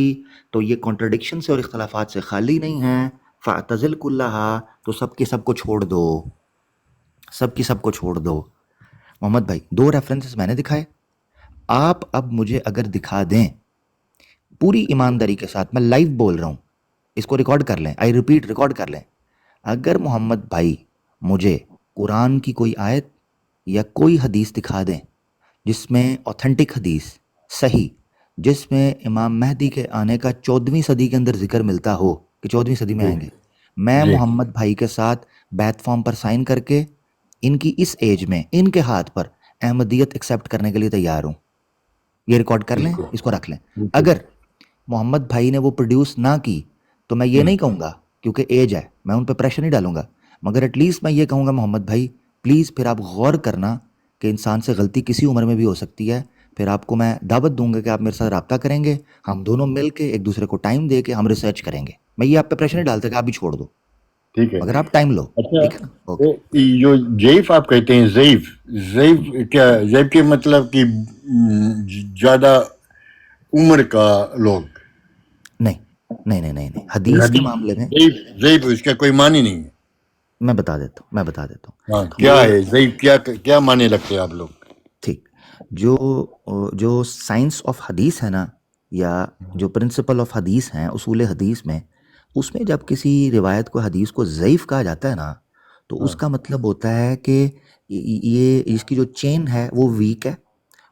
تو یہ کانٹرڈکشن سے اور اختلافات سے خالی نہیں ہیں. فاعتزل کلھا، تو سب کے سب کو چھوڑ دو، سب کی سب کو چھوڑ دو. محمد بھائی 2 ریفرنسز میں نے دکھائے. آپ اب مجھے اگر دکھا دیں پوری ایمانداری کے ساتھ، میں لائیو بول رہا ہوں، اس کو ریکارڈ کر لیں، آئی ریپیٹ ریکارڈ کر لیں. اگر محمد بھائی مجھے قرآن کی کوئی آیت یا کوئی حدیث دکھا دیں جس میں اوتھینٹک حدیث صحیح، جس میں امام مہدی کے آنے کا 14ویں صدی کے اندر ذکر ملتا ہو کہ 14ویں صدی میں آئیں گے، میں جی محمد بھائی کے ساتھ بیعت فارم پر سائن کر کے ان کی اس ایج میں ان کے ہاتھ پر احمدیت ایکسیپٹ کرنے کے لیے تیار ہوں. یہ ریکارڈ کر لیں، اس کو رکھ لیں. اگر محمد بھائی نے وہ پروڈیوس نہ کی تو میں یہ نہیں کہوں گا، کیونکہ ایج ہے میں ان پہ پریشر نہیں ڈالوں گا، مگر ایٹ لیسٹ میں یہ کہوں گا محمد بھائی پلیز پھر آپ غور کرنا کہ انسان سے غلطی کسی عمر میں بھی ہو سکتی ہے. پھر آپ کو میں دعوت دوں گا کہ آپ میرے ساتھ رابطہ کریں گے، ہم دونوں مل کے ایک دوسرے کو ٹائم دے کے ہم ریسرچ کریں گے. میں یہ آپ پہ پریشر نہیں ڈالتا کہ آپ بھی چھوڑ دو، ٹھیک ہے. مگر آپ ٹائم لو. اچھا ٹھیک ہے نا؟ اوکے. جو ضعیف آپ کہتے ہیں، ضعیف ضعیف کیا؟ ضعیف کے مطلب کہ زیادہ عمر کا لوگ؟ نہیں نہیں نہیں نہیں نہیں، حدیث کے معاملے میں ضعیف ضعیف اس کا کوئی معنی نہیں ہے. میں بتا دیتا ہوں. ہاں کیا ہے ضعیف؟ کیا معنی لگتے ہیں آپ لوگ؟ ٹھیک، جو سائنس آف حدیث ہے نا، یا جو پرنسپل آف حدیث ہیں، اصول حدیث میں، اس میں جب کسی روایت کو حدیث کو ضعیف کہا جاتا ہے نا، تو اس کا مطلب ہوتا ہے کہ یہ اس کی جو چین ہے وہ ویک ہے،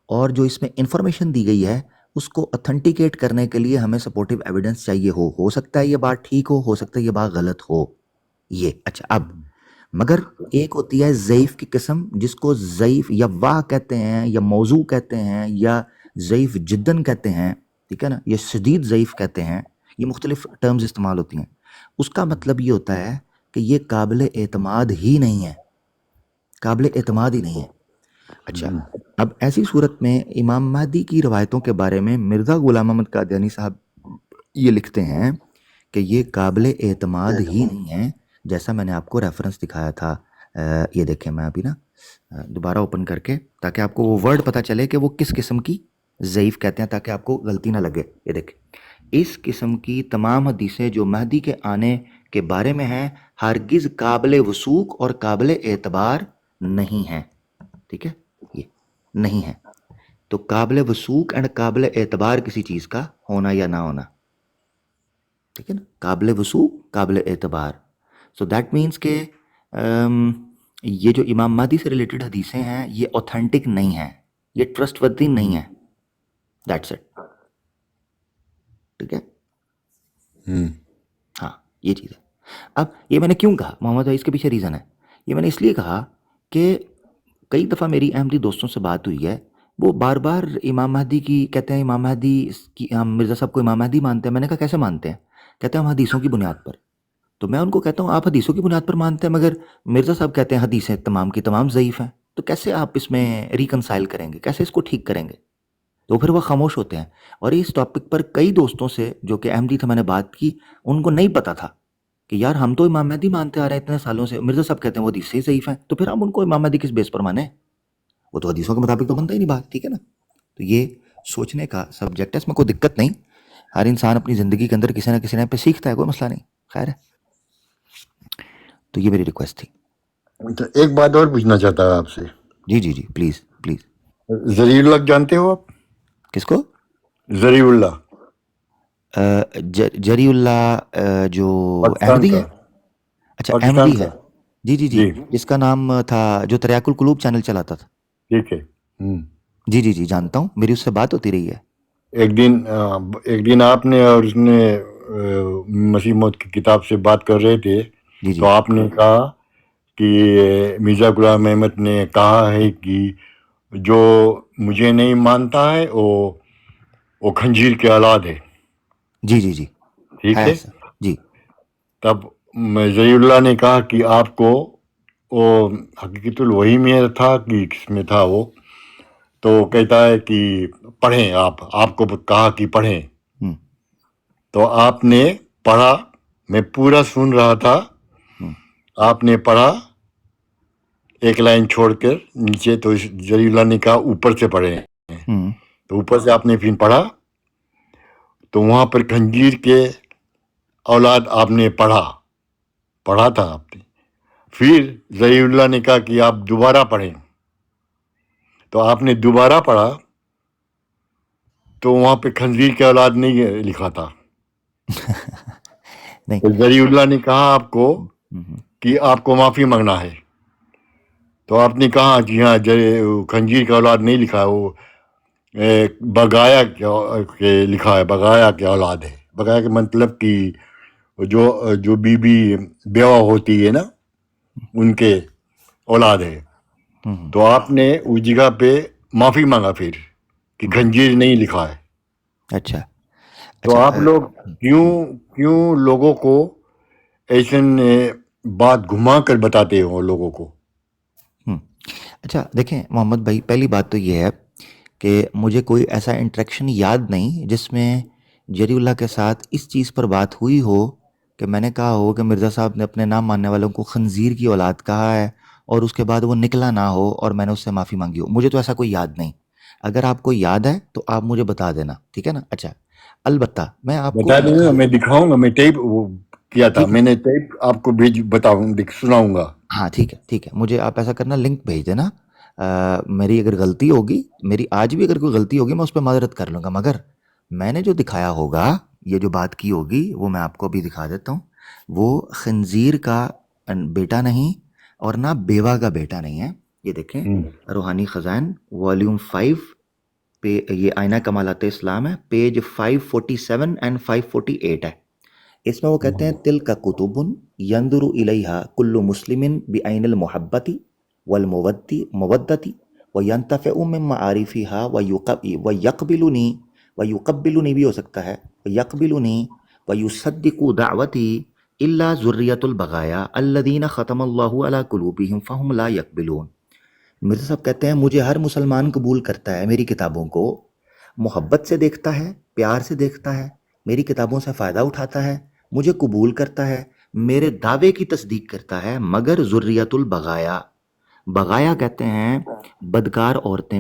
اور جو اس میں انفارمیشن دی گئی ہے اس کو اتھینٹیکیٹ کرنے کے لیے ہمیں سپورٹیو ایویڈنس چاہیے. ہو سکتا ہے یہ بات ٹھیک ہو سکتا ہے یہ بات غلط ہو. یہ اچھا. اب مگر ایک ہوتی ہے ضعیف کی قسم، جس کو ضعیف یا واہ کہتے ہیں، یا موضوع کہتے ہیں، یا ضعیف جدن کہتے ہیں، ٹھیک ہے نا، یا شدید ضعیف کہتے ہیں. یہ مختلف ٹرمز استعمال ہوتی ہیں. اس کا مطلب یہ ہوتا ہے کہ یہ قابل اعتماد ہی نہیں ہے، قابل اعتماد ہی نہیں ہے. اچھا، اب ایسی صورت میں امام مہدی کی روایتوں کے بارے میں مرزا غلام احمد قادیانی صاحب یہ لکھتے ہیں کہ یہ قابل اعتماد ہی نہیں ہے. جیسا میں نے آپ کو ریفرنس دکھایا تھا، یہ دیکھیں میں ابھی نا دوبارہ اوپن کر کے، تاکہ آپ کو وہ ورڈ پتہ چلے کہ وہ کس قسم کی ضعیف کہتے ہیں، تاکہ آپ کو غلطی نہ لگے. یہ دیکھیں، اس قسم کی تمام حدیثیں جو مہدی کے آنے کے بارے میں ہیں ہرگز قابل وثوق اور قابل اعتبار نہیں ہیں. ٹھیک ہے، یہ نہیں ہے. تو قابل وثوق اینڈ قابل اعتبار کسی چیز کا ہونا یا نہ ہونا، ٹھیک ہے نا، قابل وثوق قابل اعتبار. سو دیٹ مینس کہ یہ جو امام مہدی سے ریلیٹڈ حدیثیں ہیں یہ اوتھینٹک نہیں ہیں، یہ ٹرسٹ وردی نہیں ہیں. That's it. ٹھیک ہے، ہاں یہ چیز ہے. اب یہ میں نے کیوں کہا محمد بھائی، اس کے پیچھے ریزن ہے. یہ میں نے اس لیے کہا کہ کئی دفعہ میری احمدی دوستوں سے بات ہوئی ہے، وہ بار بار امام مہدی کی کہتے ہیں، امام مہدی کی، ہم مرزا صاحب کو امام مہدی مانتے ہیں. میں نے کہا کیسے مانتے ہیں؟ کہتے ہیں ہم حدیثوں کی بنیاد پر. تو میں ان کو کہتا ہوں آپ حدیثوں کی بنیاد پر مانتے ہیں، مگر مرزا صاحب کہتے ہیں حدیثیں تمام کی تمام ضعیف ہیں. تو کیسے آپ اس میں ریکنسائل کریں گے، کیسے اس کو ٹھیک کریں گے؟ تو پھر وہ خاموش ہوتے ہیں. اور اس ٹاپک پر کئی دوستوں سے جو کہ احمدی تھے میں نے بات کی، ان کو نہیں پتا تھا کہ یار ہم تو امام مہدی مانتے آ رہے ہیں اتنے سالوں سے، مرزا صاحب کہتے ہیں وہ حدیث سے ضعیف ہیں، تو پھر ہم ان کو امام مہدی کس بیس پر مانیں؟ وہ تو حدیثوں کے مطابق تو بنتا ہی نہیں بات. ٹھیک ہے نا. تو یہ سوچنے کا سبجیکٹ ہے، اس میں کوئی دقت نہیں. ہر انسان اپنی زندگی کے اندر کسی نہ کسی پہ سیکھتا ہے، کوئی مسئلہ نہیں. خیر ہے. تو یہ میری ریکویسٹ تھی. تو ایک بات اور پوچھنا چاہتا ہوں آپ سے. جی پلیز. ذریع اللہ جانتے ہو آپ؟ کس کو؟ ذریع اللہ. جری اللہ جو احمدی ہے. اچھا احمدی ہے. جی جس کا نام تھا جو تریاق القلوب چینل چلاتا تھا. ٹھیک ہے. جی جانتا ہوں، میری اس سے بات ہوتی رہی ہے. ایک دن آپ نے اور اس نے مسیح موعود کی کتاب سے بات کر رہے تھے، تو آپ نے کہا کہ مرزا غلام احمد نے کہا ہے کہ جو مجھے نہیں مانتا ہے وہ خنزیر کے اولاد ہے. جی ٹھیک ہے. جی. تب ذریع اللہ نے کہا کہ آپ کو وہ حقیقت الوحی میں تھا کہ کس میں تھا وہ، تو کہتا ہے کہ پڑھیں، آپ کو کہا کہ پڑھیں. تو آپ نے پڑھا، میں پورا سن رہا تھا. آپ نے پڑھا ایک لائن چھوڑ کر نیچے، تو ذریع اللہ نے کہا اوپر سے پڑھیں. تو اوپر سے آپ نے پھر پڑھا، تو وہاں پر خنزیر کے اولاد آپ نے پڑھا تھا آپ نے. پھر ذریع اللہ نے کہا کہ آپ دوبارہ پڑھیں. تو آپ نے دوبارہ پڑھا، تو وہاں پہ خنزیر کے اولاد نہیں لکھا تھا. تو ذریع اللہ نے کہا آپ کو کہ آپ کو معافی مانگنا ہے. تو آپ نے کہا کہ ہاں خنجیر کا اولاد نہیں لکھا ہے، وہ بغایا کے لکھا ہے، بغایا کے اولاد ہے. بغایا کے مطلب کہ جو بی بیوہ ہوتی ہے نا ان کے اولاد ہے. تو آپ نے اس جگہ پہ معافی مانگا پھر کہ خنجیر نہیں لکھا ہے. اچھا تو اچھا آپ لوگ کیوں لوگوں کو ایسے بات گھما کر بتاتے ہو لوگوں کو؟ اچھا دیکھیں محمد بھائی، پہلی بات تو یہ ہے کہ مجھے کوئی ایسا انٹریکشن یاد نہیں جس میں جری اللہ کے ساتھ اس چیز پر بات ہوئی ہو کہ میں نے کہا ہو کہ مرزا صاحب نے اپنے نام ماننے والوں کو خنزیر کی اولاد کہا ہے اور اس کے بعد وہ نکلا نہ ہو اور میں نے اس سے معافی مانگی ہو. مجھے تو ایسا کوئی یاد نہیں. اگر آپ کو یاد ہے تو آپ مجھے بتا دینا، ٹھیک ہے نا؟ اچھا البتہ میں آپ کو بتا دیں گا، میں دکھاؤں گا، میں ٹیپ وہ کیا تھا، ٹھیک ہے، میں نے ٹیپ آپ کو سناؤں گا. ہاں ٹھیک ہے ٹھیک ہے، مجھے آپ ایسا کرنا لنک بھیج دینا. میری اگر غلطی ہوگی، میری آج بھی اگر کوئی غلطی ہوگی میں اس پہ معذرت کر لوں گا، مگر میں نے جو دکھایا ہوگا، یہ جو بات کی ہوگی وہ میں آپ کو ابھی دکھا دیتا ہوں. وہ خنزیر کا بیٹا نہیں اور نہ بیوہ کا بیٹا نہیں ہے. یہ دیکھیں روحانی خزائن والیوم 5 پہ، یہ آئینہ کمالات اسلام ہے، پیج 547 اینڈ 548 ہے. اس میں وہ کہتے ہیں تل کا کتب یندر الیہا کل مسلم بعین المحبتی والمودتی وینتفع من معارفها ویقبلنی بھی ہو سکتا ہے، ویقبلنی ویصدق دعوتی الا ذریۃ البغایا الذین ختم اللہ علی قلوبہم فہم لا یقبلون. مرزا صاحب کہتے ہیں مجھے ہر مسلمان قبول کرتا ہے، میری کتابوں کو محبت سے دیکھتا ہے، پیار سے دیکھتا ہے، میری کتابوں سے فائدہ اٹھاتا ہے، مجھے قبول کرتا ہے، میرے دعوے کی تصدیق کرتا ہے، مگر ذریۃ البغایا، بغایا کہتے ہیں بدکار عورتیں،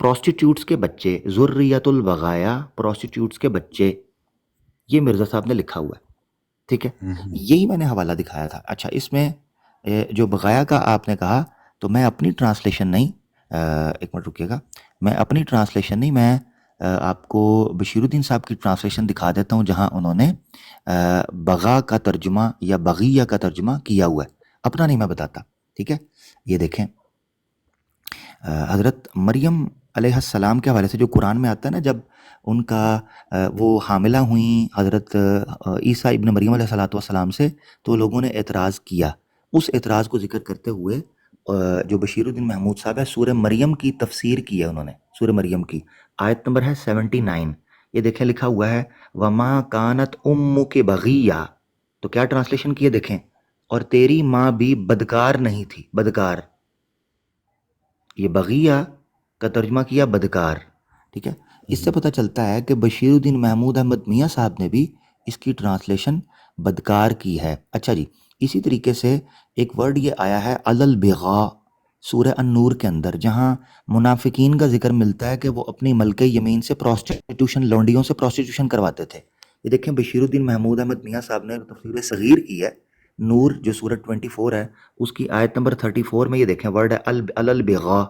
پروسٹیٹیوٹس کے بچے، ذریۃ البغایا پروسٹیٹیوٹس کے بچے، یہ مرزا صاحب نے لکھا ہوا ہے. ٹھیک ہے، یہی میں نے حوالہ دکھایا تھا. اچھا اس میں جو بغایا کا آپ نے کہا، تو میں اپنی ٹرانسلیشن نہیں، ایک منٹ رکیے گا، میں اپنی ٹرانسلیشن نہیں، میں آپ کو بشیر الدین صاحب کی ٹرانسلیشن دکھا دیتا ہوں جہاں انہوں نے بغا کا ترجمہ یا بغیہ کا ترجمہ کیا ہوا ہے. اپنا نہیں میں بتاتا. ٹھیک ہے، یہ دیکھیں حضرت مریم علیہ السلام کے حوالے سے جو قرآن میں آتا ہے نا، جب ان کا وہ حاملہ ہوئیں حضرت عیسیٰ ابن مریم علیہ السلام سے، تو لوگوں نے اعتراض کیا. اس اعتراض کو ذکر کرتے ہوئے جو بشیر الدین محمود صاحب ہے، سورہ مریم کی تفسیر کی ہے انہوں نے. سورہ مریم کی آیت نمبر ہے 79. یہ دیکھیں لکھا ہوا ہے وما کانت امک بغیہ. تو کیا ٹرانسلیشن کی ہے دیکھیں، اور تیری ماں بھی بدکار نہیں تھی. بدکار، یہ بغیہ کا ترجمہ کیا بدکار. ٹھیک ہے، اس سے پتہ چلتا ہے کہ بشیر الدین محمود احمد میاں صاحب نے بھی اس کی ٹرانسلیشن بدکار کی ہے. اچھا جی، اسی طریقے سے ایک ورڈ یہ آیا ہے البغاء سورہ النور کے اندر، جہاں منافقین کا ذکر ملتا ہے کہ وہ اپنی ملکہ یمین سے پروسٹیٹیوشن، لونڈیوں سے پروسٹیٹیوشن کرواتے تھے. یہ دیکھیں بشیر الدین محمود احمد میاں صاحب نے تفسیر صغیر کی ہے، نور جو سورہ 24 ہے اس کی آیت نمبر 34 میں. یہ دیکھیں ورڈ ہے البغاء.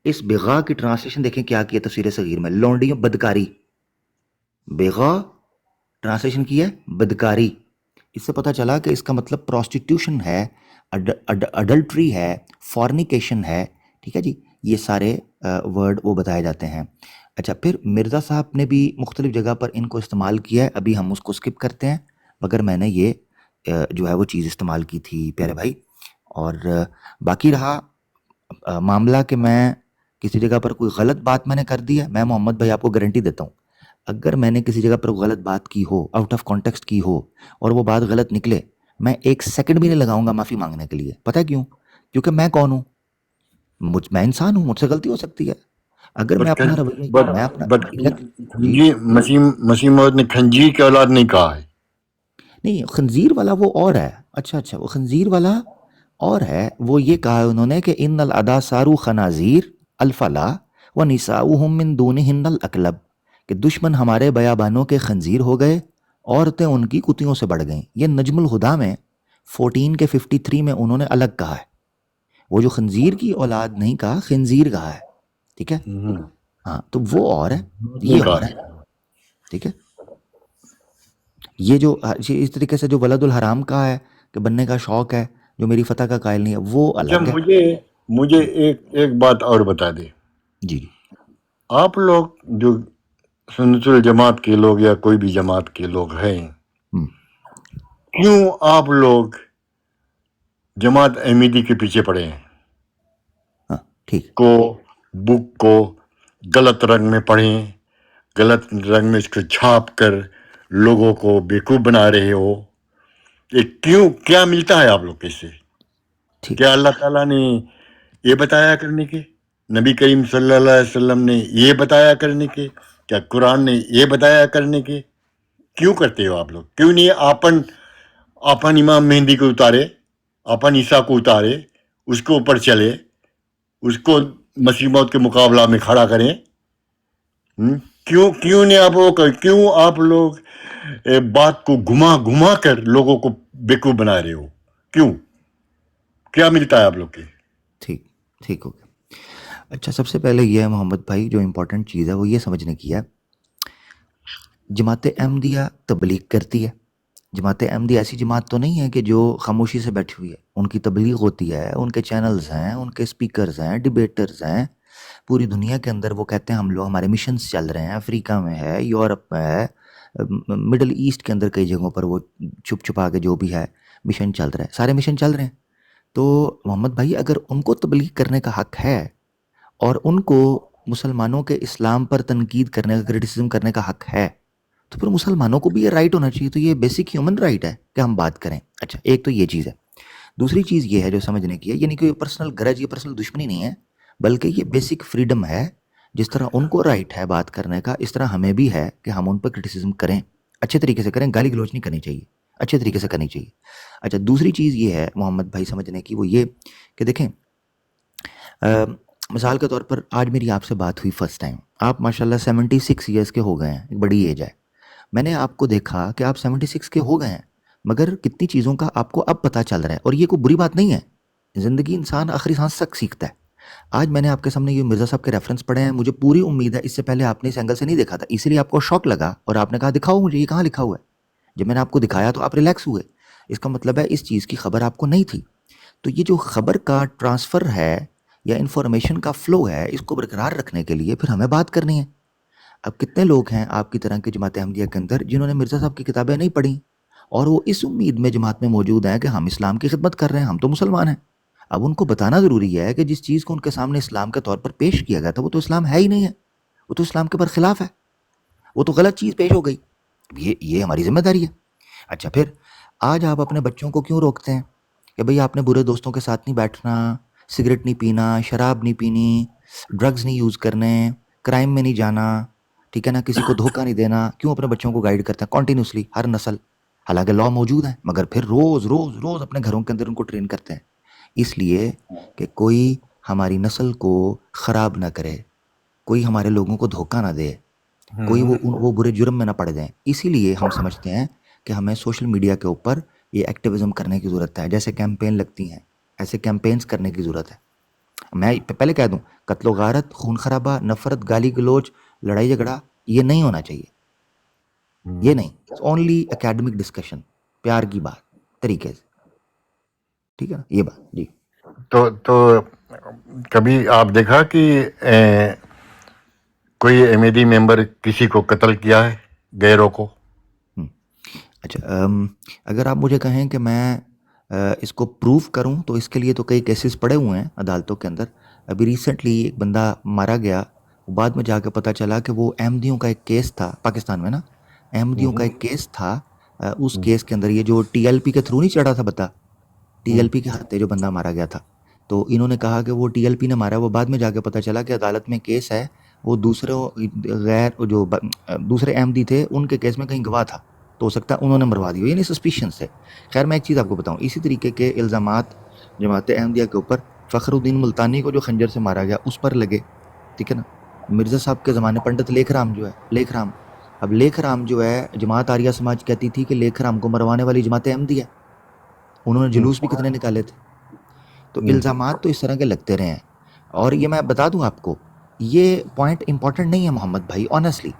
اس بغا کی ٹرانسلیشن دیکھیں کیا کی ہے تفسیر صغیر میں، لونڈیوں، بدکاری. بغا ٹرانسلیشن کی ہے بدکاری. اس سے پتہ چلا کہ اس کا مطلب پروسٹیٹیوشن ہے، اڈلٹری ہے، فورنیکیشن ہے. ٹھیک ہے جی، یہ سارے ورڈ وہ بتائے جاتے ہیں. اچھا پھر مرزا صاحب نے بھی مختلف جگہ پر ان کو استعمال کیا ہے، ابھی ہم اس کو سکپ کرتے ہیں، مگر میں نے یہ جو ہے وہ چیز استعمال کی تھی پیارے بھائی. اور باقی رہا معاملہ کہ میں کسی جگہ پر کوئی غلط بات میں نے کر دی ہے، میں محمد بھائی آپ کو گارنٹی دیتا ہوں اگر میں نے کسی جگہ پر غلط بات کی ہو، آؤٹ آف کانٹیکسٹ کی ہو، اور وہ بات غلط نکلے، میں ایک سیکنڈ بھی نہیں لگاؤں گا معافی مانگنے کے لیے. پتہ ہے کیوں؟ کیونکہ میں کون ہوں؟ میں انسان ہوں، مجھ سے غلطی ہو سکتی ہے. اگر میں اپنا رویہ، میں اپنا جی مسیح موعود نے خنجیر کی اولاد نہیں کہا ہے. نہیں، خنزیر والا وہ اور ہے. اچھا وہ خنزیر والا اور ہے. وہ یہ کہا ہے انہوں نے کہ ان الادا سارو خنازیر الفلا و نساؤہم من دونہن الاکلب، کہ دشمن ہمارے بیابانوں کے خنزیر ہو گئے، عورتیں ان کی کتیوں سے بڑھ گئیں. یہ نجم الہدا میں 14 کے 53 میں انہوں نے الگ کہا ہے. وہ جو خنزیر کی اولاد نہیں کہا، خنزیر کہا ہے. ٹھیک ہے، ہاں تو وہ اور ہے، یہ اور ہے. ٹھیک ہے، یہ جو اس طریقے سے جو ولد الحرام کا ہے کہ بننے کا شوق ہے، جو میری فتح کا قائل نہیں ہے وہ اچھا الگ ہے. مجھے ایک بات اور بتا دیں. جی آپ لوگ جو سنت الجماعت کے لوگ یا کوئی بھی جماعت کے لوگ ہیں، ہم، کیوں آپ لوگ جماعت احمدی کے پیچھے پڑے ہیں؟ ہاں ٹھیک. بک کو غلط رنگ میں پڑھیں، غلط رنگ میں اس کو چھاپ کر لوگوں کو بیوقوف بنا رہے ہو. یہ کیوں؟ کیا ملتا ہے آپ لوگ کے سے؟ ٹھیک. کیا اللہ تعالیٰ نے یہ بتایا کرنے کے؟ نبی کریم صلی اللہ علیہ وسلم نے یہ بتایا کرنے کے؟ کیا قرآن نے یہ بتایا کرنے کے؟ کیوں کرتے ہو آپ لوگ؟ کیوں نہیں آپن امام مہندی کو اتارے، آپن عیسیٰ کو اتارے، اس کے اوپر چلے، اس کو مسیح موعود کے مقابلہ میں کھڑا کریں؟ کیوں نہیں کیوں آپ لوگ بات کو گھما کر لوگوں کو بیوقوف بنا رہے ہو؟ کیوں؟ کیا ملتا ہے آپ لوگ کے؟ ٹھیک ہو گیا. اچھا سب سے پہلے یہ ہے محمد بھائی، جو امپورٹنٹ چیز ہے وہ یہ سمجھنے کی ہے، جماعت احمدیہ تبلیغ کرتی ہے. جماعت احمدیہ ایسی جماعت تو نہیں ہے کہ جو خاموشی سے بیٹھی ہوئی ہے. ان کی تبلیغ ہوتی ہے، ان کے چینلز ہیں، ان کے اسپیکرز ہیں، ڈبیٹرز ہیں، پوری دنیا کے اندر وہ کہتے ہیں ہمارے مشنز چل رہے ہیں. افریقہ میں ہے، یورپ میں ہے، مڈل ایسٹ کے اندر کئی جگہوں پر وہ چھپا کے جو بھی ہے مشن چل رہا ہے، سارے مشن چل رہے ہیں. تو محمد بھائی اگر ان کو تبلیغ کرنے کا حق ہے اور ان کو مسلمانوں کے اسلام پر تنقید کرنے کا، کرٹیسزم کرنے کا حق ہے، تو پھر مسلمانوں کو بھی یہ رائٹ ہونا چاہیے. تو یہ بیسک ہیومن رائٹ ہے کہ ہم بات کریں. اچھا ایک تو یہ چیز ہے. دوسری چیز یہ ہے جو سمجھنے کی ہے، یعنی کہ یہ پرسنل گرج، یہ پرسنل دشمنی نہیں ہے، بلکہ یہ بیسک فریڈم ہے. جس طرح ان کو رائٹ ہے بات کرنے کا، اس طرح ہمیں بھی ہے کہ ہم ان پر کرٹیسزم کریں، اچھے طریقے سے کریں، گالی گلوچ نہیں کرنی چاہیے، اچھے طریقے سے کرنی چاہیے. اچھا دوسری چیز یہ ہے محمد بھائی سمجھنے کی، وہ یہ کہ دیکھیں مثال کے طور پر آج میری آپ سے بات ہوئی فرسٹ ٹائم، آپ ماشاءاللہ 76 ایئرس کے ہو گئے ہیں، ایک بڑی ایج ہے. میں نے آپ کو دیکھا کہ آپ 76 کے ہو گئے ہیں، مگر کتنی چیزوں کا آپ کو اب پتہ چل رہا ہے، اور یہ کوئی بری بات نہیں ہے. زندگی انسان آخری سانس تک سیکھتا ہے. آج میں نے آپ کے سامنے یہ مرزا صاحب کے ریفرنس پڑھے ہیں، مجھے پوری امید ہے اس سے پہلے آپ نے اس اینگل سے نہیں دیکھا تھا، اسی لیے آپ کو شوق لگا اور آپ نے کہا دکھاؤ مجھے یہ کہاں لکھا ہوا ہے. جب میں نے آپ کو دکھایا تو آپ ریلیکس ہوئے، اس کا مطلب ہے اس چیز کی خبر آپ کو نہیں تھی. تو یہ جو خبر کا ٹرانسفر ہے یا انفارمیشن کا فلو ہے، اس کو برقرار رکھنے کے لیے پھر ہمیں بات کرنی ہے. اب کتنے لوگ ہیں آپ کی طرح کے جماعت احمدیہ کے اندر جنہوں نے مرزا صاحب کی کتابیں نہیں پڑھی اور وہ اس امید میں جماعت میں موجود ہیں کہ ہم اسلام کی خدمت کر رہے ہیں، ہم تو مسلمان ہیں. اب ان کو بتانا ضروری ہے کہ جس چیز کو ان کے سامنے اسلام کے طور پر پیش کیا گیا تھا وہ تو اسلام ہے ہی نہیں ہے، وہ تو اسلام کے برخلاف ہے، وہ تو غلط چیز پیش ہو گئی. یہ ہماری ذمہ داری ہے. اچھا پھر آج آپ اپنے بچوں کو کیوں روکتے ہیں کہ بھئی آپ نے برے دوستوں کے ساتھ نہیں بیٹھنا، سگریٹ نہیں پینا، شراب نہیں پینی، ڈرگز نہیں یوز کرنے، کرائم میں نہیں جانا، ٹھیک ہے نا، کسی کو دھوکہ نہیں دینا. کیوں اپنے بچوں کو گائیڈ کرتے ہیں کنٹینیوسلی ہر نسل؟ حالانکہ لا موجود ہے، مگر پھر روز روز روز اپنے گھروں کے اندر ان کو ٹرین کرتے ہیں، اس لیے کہ کوئی ہماری نسل کو خراب نہ کرے، کوئی ہمارے لوگوں کو دھوکہ نہ دے، کوئی وہ برے جرم میں نہ پڑ جائیں. اسی لیے ہم سمجھتے ہیں کہ ہمیں سوشل میڈیا کے اوپر یہ ایکٹیویزم کرنے کی ضرورت ہے. جیسے کیمپین لگتی ہیں ایسے کیمپینز کرنے کی ضرورت ہے. میں پہلے کہہ دوں، قتل و غارت، خون خرابہ، نفرت، گالی گلوچ، لڑائی جھگڑا یہ نہیں ہونا چاہیے. یہ نہیں، اونلی اکیڈمک ڈسکشن، پیار کی بات طریقے سے، ٹھیک ہے نا، یہ بات. جی تو کبھی آپ دیکھا کہ کوئی احمدی ممبر کسی کو قتل کیا ہے، غیروں کو؟ اچھا اگر آپ مجھے کہیں کہ میں اس کو پروف کروں تو اس کے لیے تو کئی کیسز پڑے ہوئے ہیں عدالتوں کے اندر. ابھی ریسنٹلی ایک بندہ مارا گیا، بعد میں جا کے پتہ چلا کہ وہ احمدیوں کا ایک کیس تھا، پاکستان میں نا احمدیوں کا ایک کیس تھا. اس کیس کے اندر یہ جو ٹی ایل پی کے تھرو نہیں چڑھا تھا، بتا ٹی ایل پی کے ہاتھ جو بندہ مارا گیا تھا، تو انہوں نے کہا کہ وہ ٹی ایل پی نے مارا. وہ بعد میں جا کے پتہ چلا کہ عدالت میں کیس ہے، وہ دوسرے احمدی تھے ان کے کیس میں کہیں گواہ تھا، تو ہو سکتا ہے انہوں نے مروا دی، یعنی سسپیشن سے. خیر میں ایک چیز آپ کو بتاؤں، اسی طریقے کے الزامات جماعت احمدیہ کے اوپر فخر الدین ملتانی کو جو خنجر سے مارا گیا اس پر لگے، ٹھیک ہے نا. مرزا صاحب کے زمانے پنڈت لیکھ رام جو ہے، اب لیکھ رام جو ہے، جماعت آریہ سماج کہتی تھی کہ لیکھ رام کو مروانے والی جماعت احمدیہ، انہوں نے جلوس بھی کتنے نکالے تھے. تو الزامات تو اس طرح کے لگتے رہے ہیں. اور یہ میں بتا دوں آپ کو، یہ پوائنٹ امپورٹنٹ نہیں ہے محمد بھائی. آنیسٹلی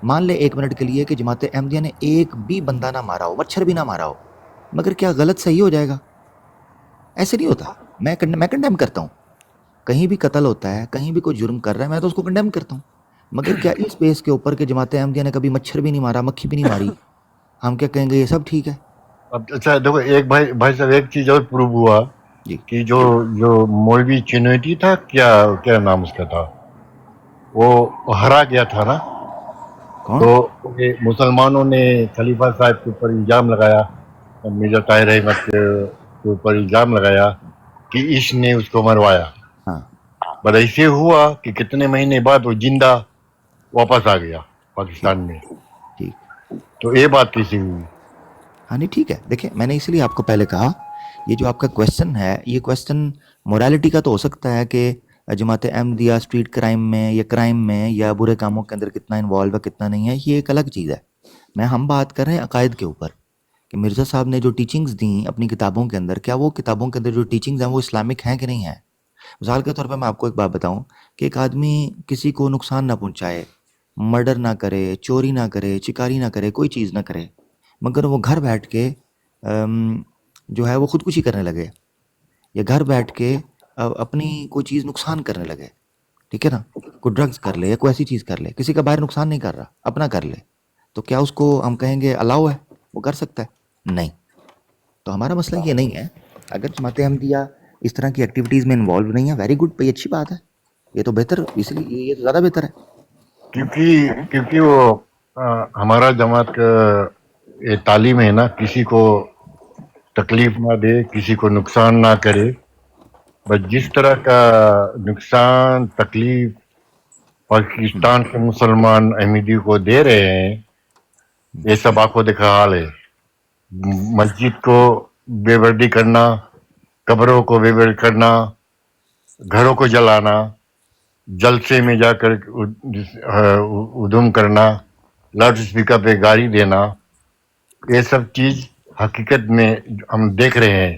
مان لے ایک منٹ کے لیے کہ جماعت احمدیہ نے ایک بھی بندہ نہ مارا ہو، مچھر بھی نہ مارا ہو، مگر کیا غلط صحیح ہو جائے گا؟ ایسے نہیں ہوتا. میں کنڈیم کرتا ہوں. کہیں بھی قتل ہوتا ہے, کہیں بھی کوئی جرم کر رہا ہے, میں تو اس کو کنڈیم کرتا ہوں. مگر کیا اس بیس کے اوپر کہ جماعت احمدیہ نے کبھی مچھر بھی نہیں مارا, مکھی بھی نہیں ماری, ہم کیا کہیں گے یہ سب ٹھیک ہے؟ اب اچھا دیکھو ایک بھائی صاحب ایک چیز اور پروو ہوا جی. کہ جو مولوی چنویٹی تھا, کیا نام اس کا تھا, وہ ہرا گیا تھا نا. کون؟ تو یہ مسلمانوں نے خلیفہ صاحب کے اوپر الزام لگایا, مرزا طاہر احمد کے اوپر الزام لگایا کہ اس نے اس کو مروایا. ہاں بس ایسے ہوا کہ کتنے مہینے بعد وہ زندہ واپس آ گیا پاکستان میں. ٹھیک. تو یہ بات کیسے ہوئی؟ ہاں نہیں ٹھیک ہے. دیکھیں میں نے اس لیے آپ کو پہلے کہا یہ جو آپ کا کویشچن ہے یہ کویشچن مورالٹی کا تو ہو سکتا ہے کہ جماعت احمدیہ اسٹریٹ کرائم میں یا کرائم میں یا برے کاموں کے اندر کتنا انوالو ہے کتنا نہیں ہے, یہ ایک الگ چیز ہے. ہم بات کر رہے ہیں عقائد کے اوپر کہ مرزا صاحب نے جو ٹیچنگز دیں اپنی کتابوں کے اندر, کیا وہ کتابوں کے اندر جو ٹیچنگز ہیں وہ اسلامک ہیں کہ نہیں ہیں. مثال کے طور پہ میں آپ کو ایک بات بتاؤں کہ ایک آدمی کسی کو نقصان نہ پہنچائے, مرڈر نہ کرے, چوری نہ کرے, چکاری نہ کرے, کوئی چیز نہ کرے, مگر وہ گھر بیٹھ کے جو ہے وہ خودکشی کرنے لگے یا گھر بیٹھ کے اپنی کوئی چیز نقصان کرنے لگے, ٹھیک ہے نا, کوئی ڈرگز کر لے یا کوئی ایسی چیز کر لے, کسی کا باہر نقصان نہیں کر رہا, اپنا کر لے, تو کیا اس کو ہم کہیں گے الاؤ ہے, وہ کر سکتا ہے؟ نہیں. تو ہمارا مسئلہ یہ نہیں ہے. اگر جماعت احمدیہ اس طرح کی ایکٹیویٹیز میں انوالو نہیں ہے, ویری گڈ, بھائی اچھی بات ہے, یہ تو بہتر, اس لیے یہ تو زیادہ بہتر ہے. کیونکہ وہ ہمارا جماعت کا یہ تعلیم ہے نا, کسی کو تکلیف نہ دے, کسی کو نقصان نہ کرے. بس جس طرح کا نقصان تکلیف پاکستان کے مسلمان احمدی کو دے رہے ہیں یہ سب آنکھوں دیکھا حال ہے. مسجد کو بے وردی کرنا, قبروں کو بے ورد کرنا, گھروں کو جلانا, جلسے میں جا کر ادھم کرنا, لاؤڈ اسپیکر پہ گالی دینا, یہ سب چیز حقیقت میں ہم دیکھ رہے ہیں.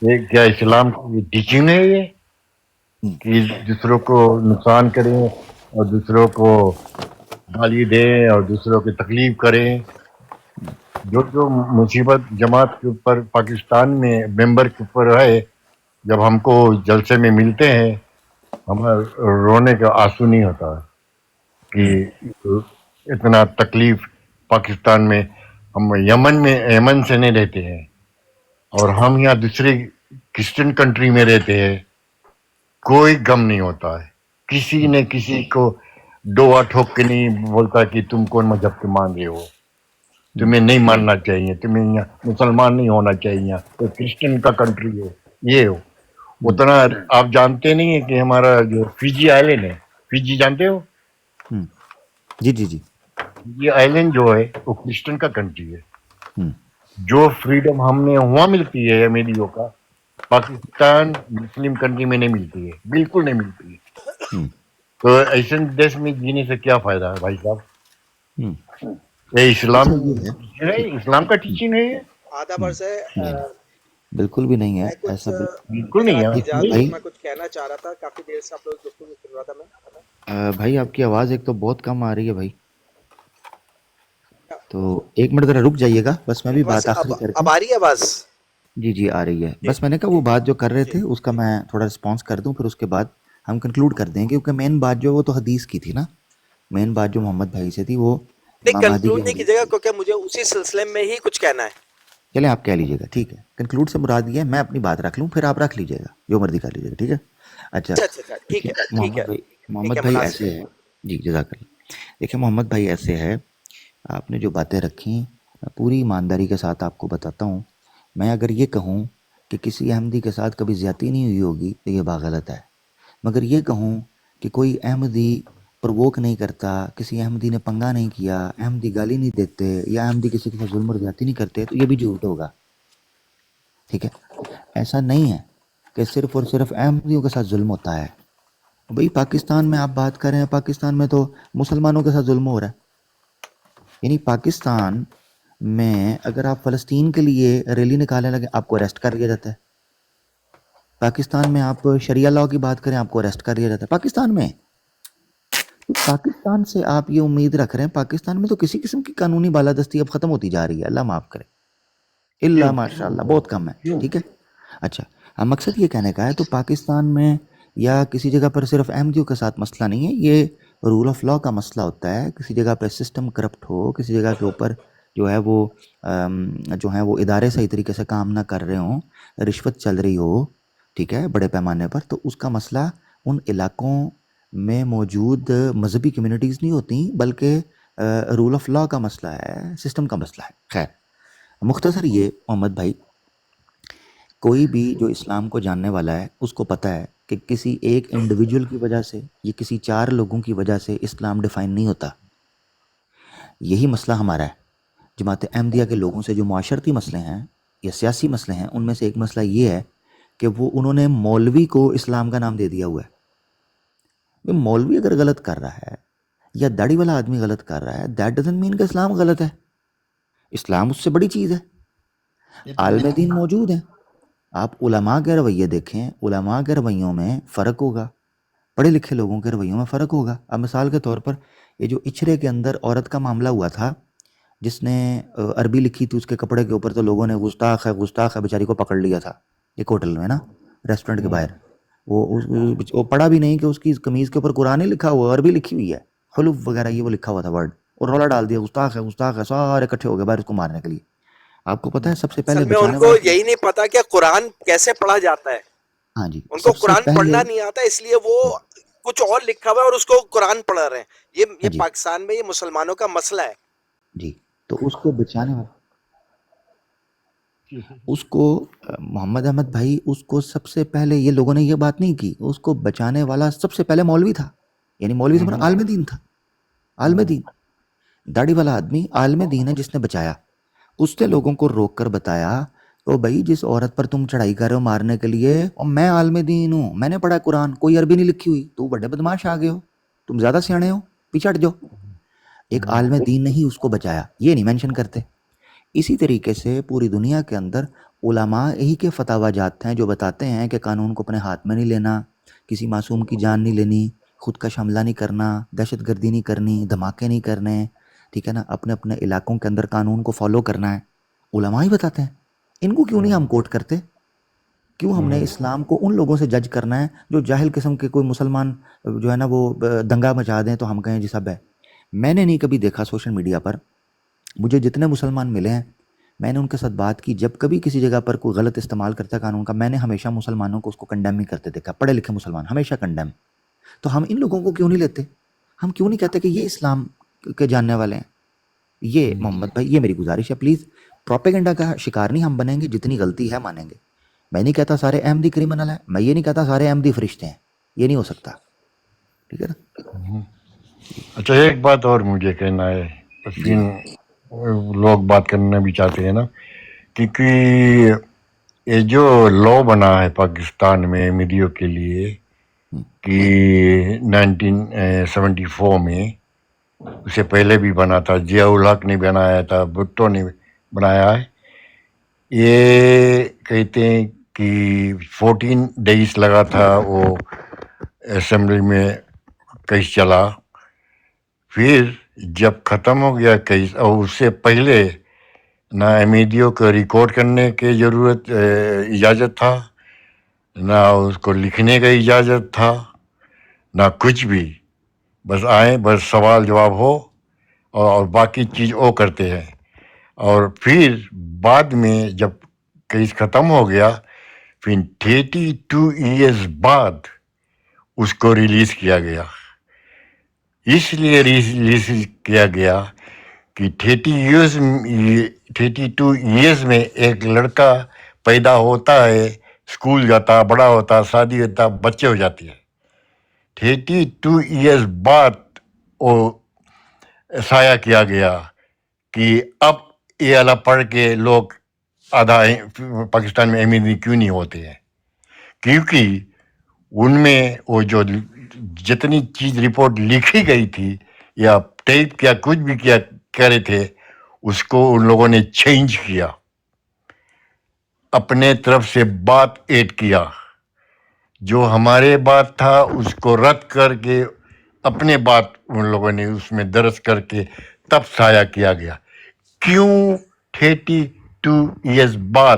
یہ کیا اسلام کی ٹیچنگ ہے یہ کہ دوسروں کو نقصان کریں اور دوسروں کو گالی دیں اور دوسروں کی تکلیف کریں؟ جو مصیبت جماعت کے اوپر پاکستان میں ممبر کے اوپر ہے, جب ہم کو جلسے میں ملتے ہیں ہمیں رونے کا آنسو نہیں ہوتا کہ اتنا تکلیف پاکستان میں. ہم یمن سے نہیں رہتے ہیں اور ہم یہاں دوسرے کرسچن کنٹری میں رہتے ہیں, کوئی غم نہیں ہوتا ہے. کسی نے کسی کو ڈووا ٹھوک کے نہیں بولتا کہ تم کون مذہب کے مان رہے ہو, تمہیں نہیں ماننا چاہیے, تمہیں یہاں مسلمان نہیں ہونا چاہیے, تو کرسچن کا کنٹری ہے یہ ہو. اتنا آپ جانتے نہیں ہیں کہ ہمارا جو فیجی آئلینڈ ہے, فیجی جانتے ہو؟ جی جی جی. یہ آئلینڈ جو ہے وہ کرسچن کا کنٹری ہے. جو فریڈم ہم نے وہاں ملتی ہے امیریوں کا, پاکستان مسلم کنٹری میں نہیں ملتی ہے, بالکل نہیں ملتی ہے. تو ایسے دیش میں جینے سے کیا فائدہ ہے بھائی صاحب؟ یہ اسلام کا ٹیچنگ ہے, آدھا برس ہے. بالکل بھی نہیں ہے میں کچھ ایسا. بالکل نہیں آپ کی ہے. اجازت میں کچھ کہنا چاہ رہا تھا, کافی دیر سے آپ لوگ گفتگو کر رہا تھا میں. بھائی آپ کی آواز ایک تو بہت کم آ رہی ہے بھائی, تو ایک منٹ ذرا رک جائیے گا, بس میں بھی بات آخری کر کے. اب آ رہی ہے آواز؟ جی جی آ رہی ہے. بس میں نے کہا وہ بات جو کر رہے تھے اس کا میں تھوڑا رسپانس کر دوں, پھر اس کے بعد ہم کنکلوڈ کر دیں, کیونکہ مین بات جو وہ تو حدیث کی تھی نا, مین بات جو محمد بھائی سے تھی وہ نہیں, کنکلوڈ نہیں کیجیے گا کیونکہ مجھے اسی سلسلے میں ہی کچھ کہنا ہے. چلیں آپ کہہ لیجیے گا, ٹھیک ہے. کنکلوڈ سے مراد یہ ہے میں اپنی بات رکھ لوں, پھر آپ رکھ لیجیے گا, جو مرضی کر لیجیے گا, ٹھیک ہے. اچھا ٹھیک ہے, محمد بھائی ایسے ہے. جی جزاک اللہ. دیکھیں محمد بھائی ایسے ہے, آپ نے جو باتیں رکھیں میں پوری ایمانداری کے ساتھ آپ کو بتاتا ہوں. میں اگر یہ کہوں کہ کسی احمدی کے ساتھ کبھی زیادتی نہیں ہوئی ہوگی تو یہ بات غلط ہے. مگر یہ کہوں کہ کوئی احمدی پرووک نہیں کرتا, کسی احمدی نے پنگا نہیں کیا, احمدی گالی نہیں دیتے یا احمدی کسی کے ساتھ ظلم و زیادتی نہیں کرتے, تو یہ بھی جھوٹ ہوگا, ٹھیک ہے. ایسا نہیں ہے کہ صرف اور صرف احمدیوں کے ساتھ ظلم ہوتا ہے. بھئی پاکستان میں آپ بات کر رہے ہیں, پاکستان میں تو مسلمانوں کے ساتھ ظلم ہو رہا ہے. یعنی پاکستان میں اگر آپ فلسطین کے لیے ریلی نکالنے لگے آپ کو اریسٹ کر لیا جاتا ہے. پاکستان میں آپ شریعہ لاء کی بات کریں آپ کو اریسٹ کر لیا جاتا ہے. پاکستان میں, پاکستان سے آپ یہ امید رکھ رہے ہیں, پاکستان میں تو کسی قسم کی قانونی بالادستی اب ختم ہوتی جا رہی ہے, اللہ معاف کرے, اللہ ماشاء اللہ بہت کم ہے, ٹھیک ہے. اچھا اب مقصد یہ کہنے کا ہے تو پاکستان میں یا کسی جگہ پر صرف احمدیوں کے ساتھ مسئلہ نہیں ہے، یہ رول آف لا کا مسئلہ ہوتا ہے. کسی جگہ پہ سسٹم کرپٹ ہو، کسی جگہ کے اوپر جو ہے وہ وہ ادارے صحیح طریقے سے کام نہ کر رہے ہوں، رشوت چل رہی ہو، ٹھیک ہے، بڑے پیمانے پر، تو اس کا مسئلہ ان علاقوں میں موجود مذہبی کمیونٹیز نہیں ہوتی، بلکہ رول آف لا کا مسئلہ ہے، سسٹم کا مسئلہ ہے. خیر، مختصر یہ محمد بھائی، کوئی بھی جو اسلام کو جاننے والا ہے اس کو پتہ ہے کہ کسی ایک انڈیویجول کی وجہ سے یا کسی 4 لوگوں کی وجہ سے اسلام ڈیفائن نہیں ہوتا. یہی مسئلہ ہمارا ہے. جماعت احمدیہ کے لوگوں سے جو معاشرتی مسئلے ہیں یا سیاسی مسئلے ہیں، ان میں سے ایک مسئلہ یہ ہے کہ انہوں نے مولوی کو اسلام کا نام دے دیا ہوا ہے. مولوی اگر غلط کر رہا ہے یا داڑھی والا آدمی غلط کر رہا ہے، دیٹ ڈزنٹ مین کہ اسلام غلط ہے. اسلام اس سے بڑی چیز ہے. عالم دین موجود ہیں. آپ علماء کے رویے دیکھیں، علماء کے رویوں میں فرق ہوگا، پڑھے لکھے لوگوں کے رویوں میں فرق ہوگا. اب مثال کے طور پر یہ جو اچھرے کے اندر عورت کا معاملہ ہوا تھا، جس نے عربی لکھی تھی اس کے کپڑے کے اوپر، تو لوگوں نے گستاخ ہے بیچاری کو پکڑ لیا تھا ایک ہوٹل میں نا، ریسٹورنٹ کے باہر. وہ پڑھا بھی نہیں کہ اس کی قمیض کے اوپر قرآن ہی لکھا ہوا ہے، عربی لکھی ہوئی ہے، خلف وغیرہ یہ وہ لکھا ہوا تھا ورڈ، اور رولا ڈال دیا گستاخ ہے، سارے اکٹھے ہو گئے باہر اس کو مارنے کے لیے. آپ کو پتہ ہے سب سے پہلے اصل میں ان بچانے کو والا، یہی نہیں پتا کہ قرآن کیسے پڑھا جاتا ہے. ہاں جی، ان کو سب سے قرآن پہلے، پڑھنا نہیں آتا، اس لیے وہ کچھ اور لکھا ہوا ہے اور اس کو قرآن پڑھ رہے ہیں. یہ جی پاکستان میں یہ مسلمانوں کا مسئلہ ہے. جی، تو اس کو بچانے والا، اس کو محمد احمد بھائی، اس کو سب سے پہلے یہ لوگوں نے یہ بات نہیں کی، اس کو بچانے والا سب سے پہلے مولوی تھا. یعنی مولوی سے مراد عالم دین تھا. عالم دین، داڑھی والا آدمی عالم دین ہے جس نے بچایا. اس نے لوگوں کو روک کر بتایا تو بھائی جس عورت پر تم چڑھائی کر رہے ہو مارنے کے لیے، اور میں عالم دین ہوں، میں نے پڑھا قرآن، کوئی عربی نہیں لکھی ہوئی، تو بڑے بدماش آ گئے ہو، تم زیادہ سیانے ہو، پیچھے ہٹ جاؤ. ایک عالم دین نے ہی اس کو بچایا، یہ نہیں مینشن کرتے. اسی طریقے سے پوری دنیا کے اندر علماء یہی کے فتاوی جات ہیں جو بتاتے ہیں کہ قانون کو اپنے ہاتھ میں نہیں لینا، کسی معصوم کی جان نہیں لینی، خود کا حملہ نہیں کرنا، دہشت گردی نہیں کرنی، دھماکے نہیں کرنے، ٹھیک ہے نا، اپنے اپنے علاقوں کے اندر قانون کو فالو کرنا ہے. علماء ہی بتاتے ہیں. ان کو کیوں نہیں ہم کوٹ کرتے؟ کیوں ہم نے اسلام کو ان لوگوں سے جج کرنا ہے جو جاہل قسم کے کوئی مسلمان جو ہے نا وہ دنگا مچا دیں تو ہم کہیں جی سب ہے. میں نے نہیں کبھی دیکھا سوشل میڈیا پر، مجھے جتنے مسلمان ملے ہیں میں نے ان کے ساتھ بات کی، جب کبھی کسی جگہ پر کوئی غلط استعمال کرتا ہے قانون کا، میں نے ہمیشہ مسلمانوں کو اس کو کنڈیم نہیں کرتے دیکھا. پڑھے لکھے مسلمان ہمیشہ کنڈیم. تو ہم ان لوگوں کو کیوں نہیں لیتے؟ ہم کیوں نہیں کہتے کہ یہ اسلام کے جاننے والے ہیں؟ یہ محمد بھائی، یہ میری گزارش ہے، پلیز پروپیگنڈا کا شکار نہیں ہم بنیں گے. جتنی غلطی ہے مانیں گے. میں نہیں کہتا سارے احمدی کرمنل ہیں، میں یہ نہیں کہتا سارے احمدی فرشتے ہیں، یہ نہیں ہو سکتا، ٹھیک ہے نا. اچھا، ایک بات اور مجھے کہنا ہے، جی لوگ بات کرنا بھی چاہتے ہیں نا، کیونکہ یہ جو لا بنا ہے پاکستان میں احمدیوں کے لیے کہ 1974 میں، اس سے پہلے بھی بنا تھا، ضیاء الحق نے بنایا تھا، بھٹو نے بنایا ہے. یہ کہتے ہیں کہ 14 days لگا تھا وہ اسمبلی میں کیس چلا. پھر جب ختم ہو گیا کیس، اور اس سے پہلے نہ احمدیوں کو ریکارڈ کرنے کی ضرورت اجازت تھا، نہ اس کو لکھنے کا اجازت تھا، نہ کچھ بھی. بس آئیں، بس سوال جواب ہو اور باقی چیز وہ کرتے ہیں. اور پھر بعد میں جب کیس ختم ہو گیا، پھر 32 years بعد اس کو ریلیز کیا گیا. اس لیے ریلیز کیا گیا کہ 32 years میں ایک لڑکا پیدا ہوتا ہے، اسکول جاتا، بڑا ہوتا، شادی ہوتا، بچے ہو جاتے ہیں. 32 years بعد وہ سایہ کیا گیا کہ اب یہ والا پڑھ کے لوگ آدھا پاکستان میں احمدی کیوں نہیں ہوتے ہیں، کیونکہ ان میں وہ جو جتنی چیز رپورٹ لکھی گئی تھی یا ٹیپ کیا کچھ بھی کیا کہہ رہے تھے، اس کو ان لوگوں نے چینج کیا، اپنے طرف سے بات ایڈ کیا. جو ہمارے بات تھا اس کو رد کر کے اپنے بات ان لوگوں نے اس میں درج کر کے تب سایہ کیا گیا. کیوں 32 years بعد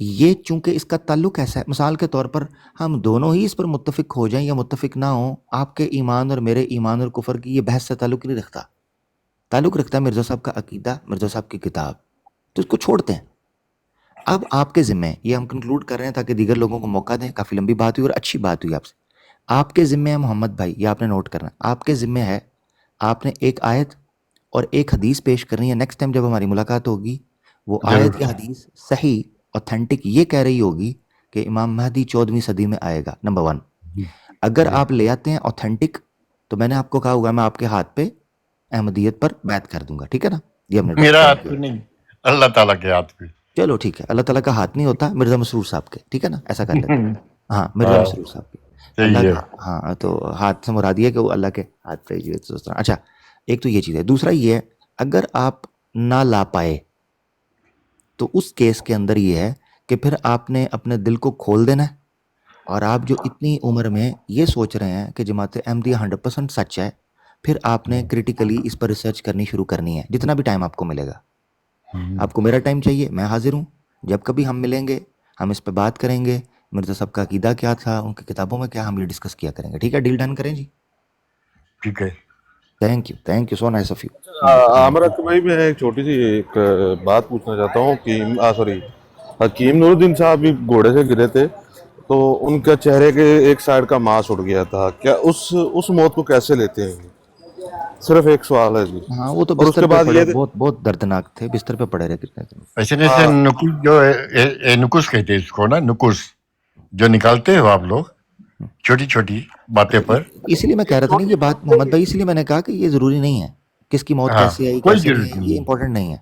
یہ چونکہ اس کا تعلق ایسا ہے، مثال کے طور پر ہم دونوں ہی اس پر متفق ہو جائیں یا متفق نہ ہوں، آپ کے ایمان اور میرے ایمان اور کفر کی یہ بحث سے تعلق نہیں رکھتا، تعلق رکھتا ہے مرزا صاحب کا عقیدہ، مرزا صاحب کی کتاب، تو اس کو چھوڑتے ہیں۔ اب آپ کے ذمہ، یہ ہم کنکلوڈ کر رہے ہیں تاکہ دیگر لوگوں کو موقع دیں، کافی لمبی بات ہوئی اور اچھی بات ہوئی آپ سے۔ آپ کے ذمہ ہے محمد بھائی، یہ آپ نے نوٹ کرنا، آپ کے ذمہ ہے آپ نے ایک آیت اور ایک حدیث پیش کرنی ہے۔ نیکسٹ ٹائم جب ہماری ملاقات ہوگی وہ آیت یا حدیث صحیح اوتھینٹک یہ کہہ رہی ہوگی کہ امام مہدی 14ویں صدی میں آئے گا، نمبر 1۔ اگر آپ لے آتے ہیں اوتھینٹک تو میں نے آپ کو کہا ہوگا میں آپ کے ہاتھ پہ احمدیت پر بیعت کر دوں گا، ٹھیک ہے نا؟ یہ ہم نے میرا ہاتھ پہ نہیں، اللہ تعالیٰ کے ہاتھ پہ۔ چلو ٹھیک ہے، اللہ تعالیٰ کا ہاتھ نہیں ہوتا، مرزا مسرور صاحب کے، ٹھیک ہے نا؟ ایسا کر لیتے ہیں، ہاں مرزا مسرور صاحب کے اللہ صحیح ہے۔ کا، ہاں تو ہاتھ سے مراد یہ ہے کہ وہ اللہ کے ہاتھ پہ یہ سوچ رہا۔ اچھا ایک تو یہ چیز ہے، دوسرا یہ ہے اگر آپ نہ لا پائے تو اس کیس کے اندر یہ ہے کہ پھر آپ نے اپنے دل کو کھول دینا ہے، اور آپ جو اتنی عمر میں یہ سوچ رہے ہیں کہ جماعت احمدیہ 100% سچ ہے، پھر آپ نے کریٹیکلی اس پر ریسرچ کرنی شروع کرنی ہے، جتنا بھی ٹائم آپ کو ملے گا۔ آپ کو میرا ٹائم چاہیے، میں حاضر ہوں، جب کبھی ہم ملیں گے ہم اس پہ بات کریں گے، مرزا صاحب کا عقیدہ کیا تھا، ان کی کتابوں میں کیا، ہم یہ ڈسکس کیا کریں گے، ٹھیک ہے؟ ڈیل ڈن کریں جی۔ ٹھیک ہے، thank you so nice of you. Aamir بھائی میں ایک چھوٹی سی ایک بات پوچھنا چاہتا ہوں کہ حکیم نور الدین صاحب بھی گھوڑے سے گرے تھے تو ان کا چہرے کے ایک سائڈ کا ماس اڑ گیا تھا، کیا اس موت کو کیسے لیتے ہیں؟ صرف ایک سوال ہے جی۔ ہاں وہ تو اور اس بستر کے پہ بعد پڑے، یہ بہت بہت دردناک تھے، بستر پہ پڑے رہے کتنے دن۔ ایسے ایسے نکوس جو ہے، نکوس کہتے ہیں اس کو نا، نکوس جو نکالتے ہو آپ لوگ چھوٹی چھوٹی باتیں پر۔ اسی لیے میں کہہ رہا تھا نا یہ بات محمد بھائی، اسی لیے میں نے کہا کہ یہ ضروری نہیں ہے کس کی موت ہاں کیسے آئی کوئی کیسے ضرورت نہیں، نہیں یہ ہے، امپورٹنٹ نہیں ہے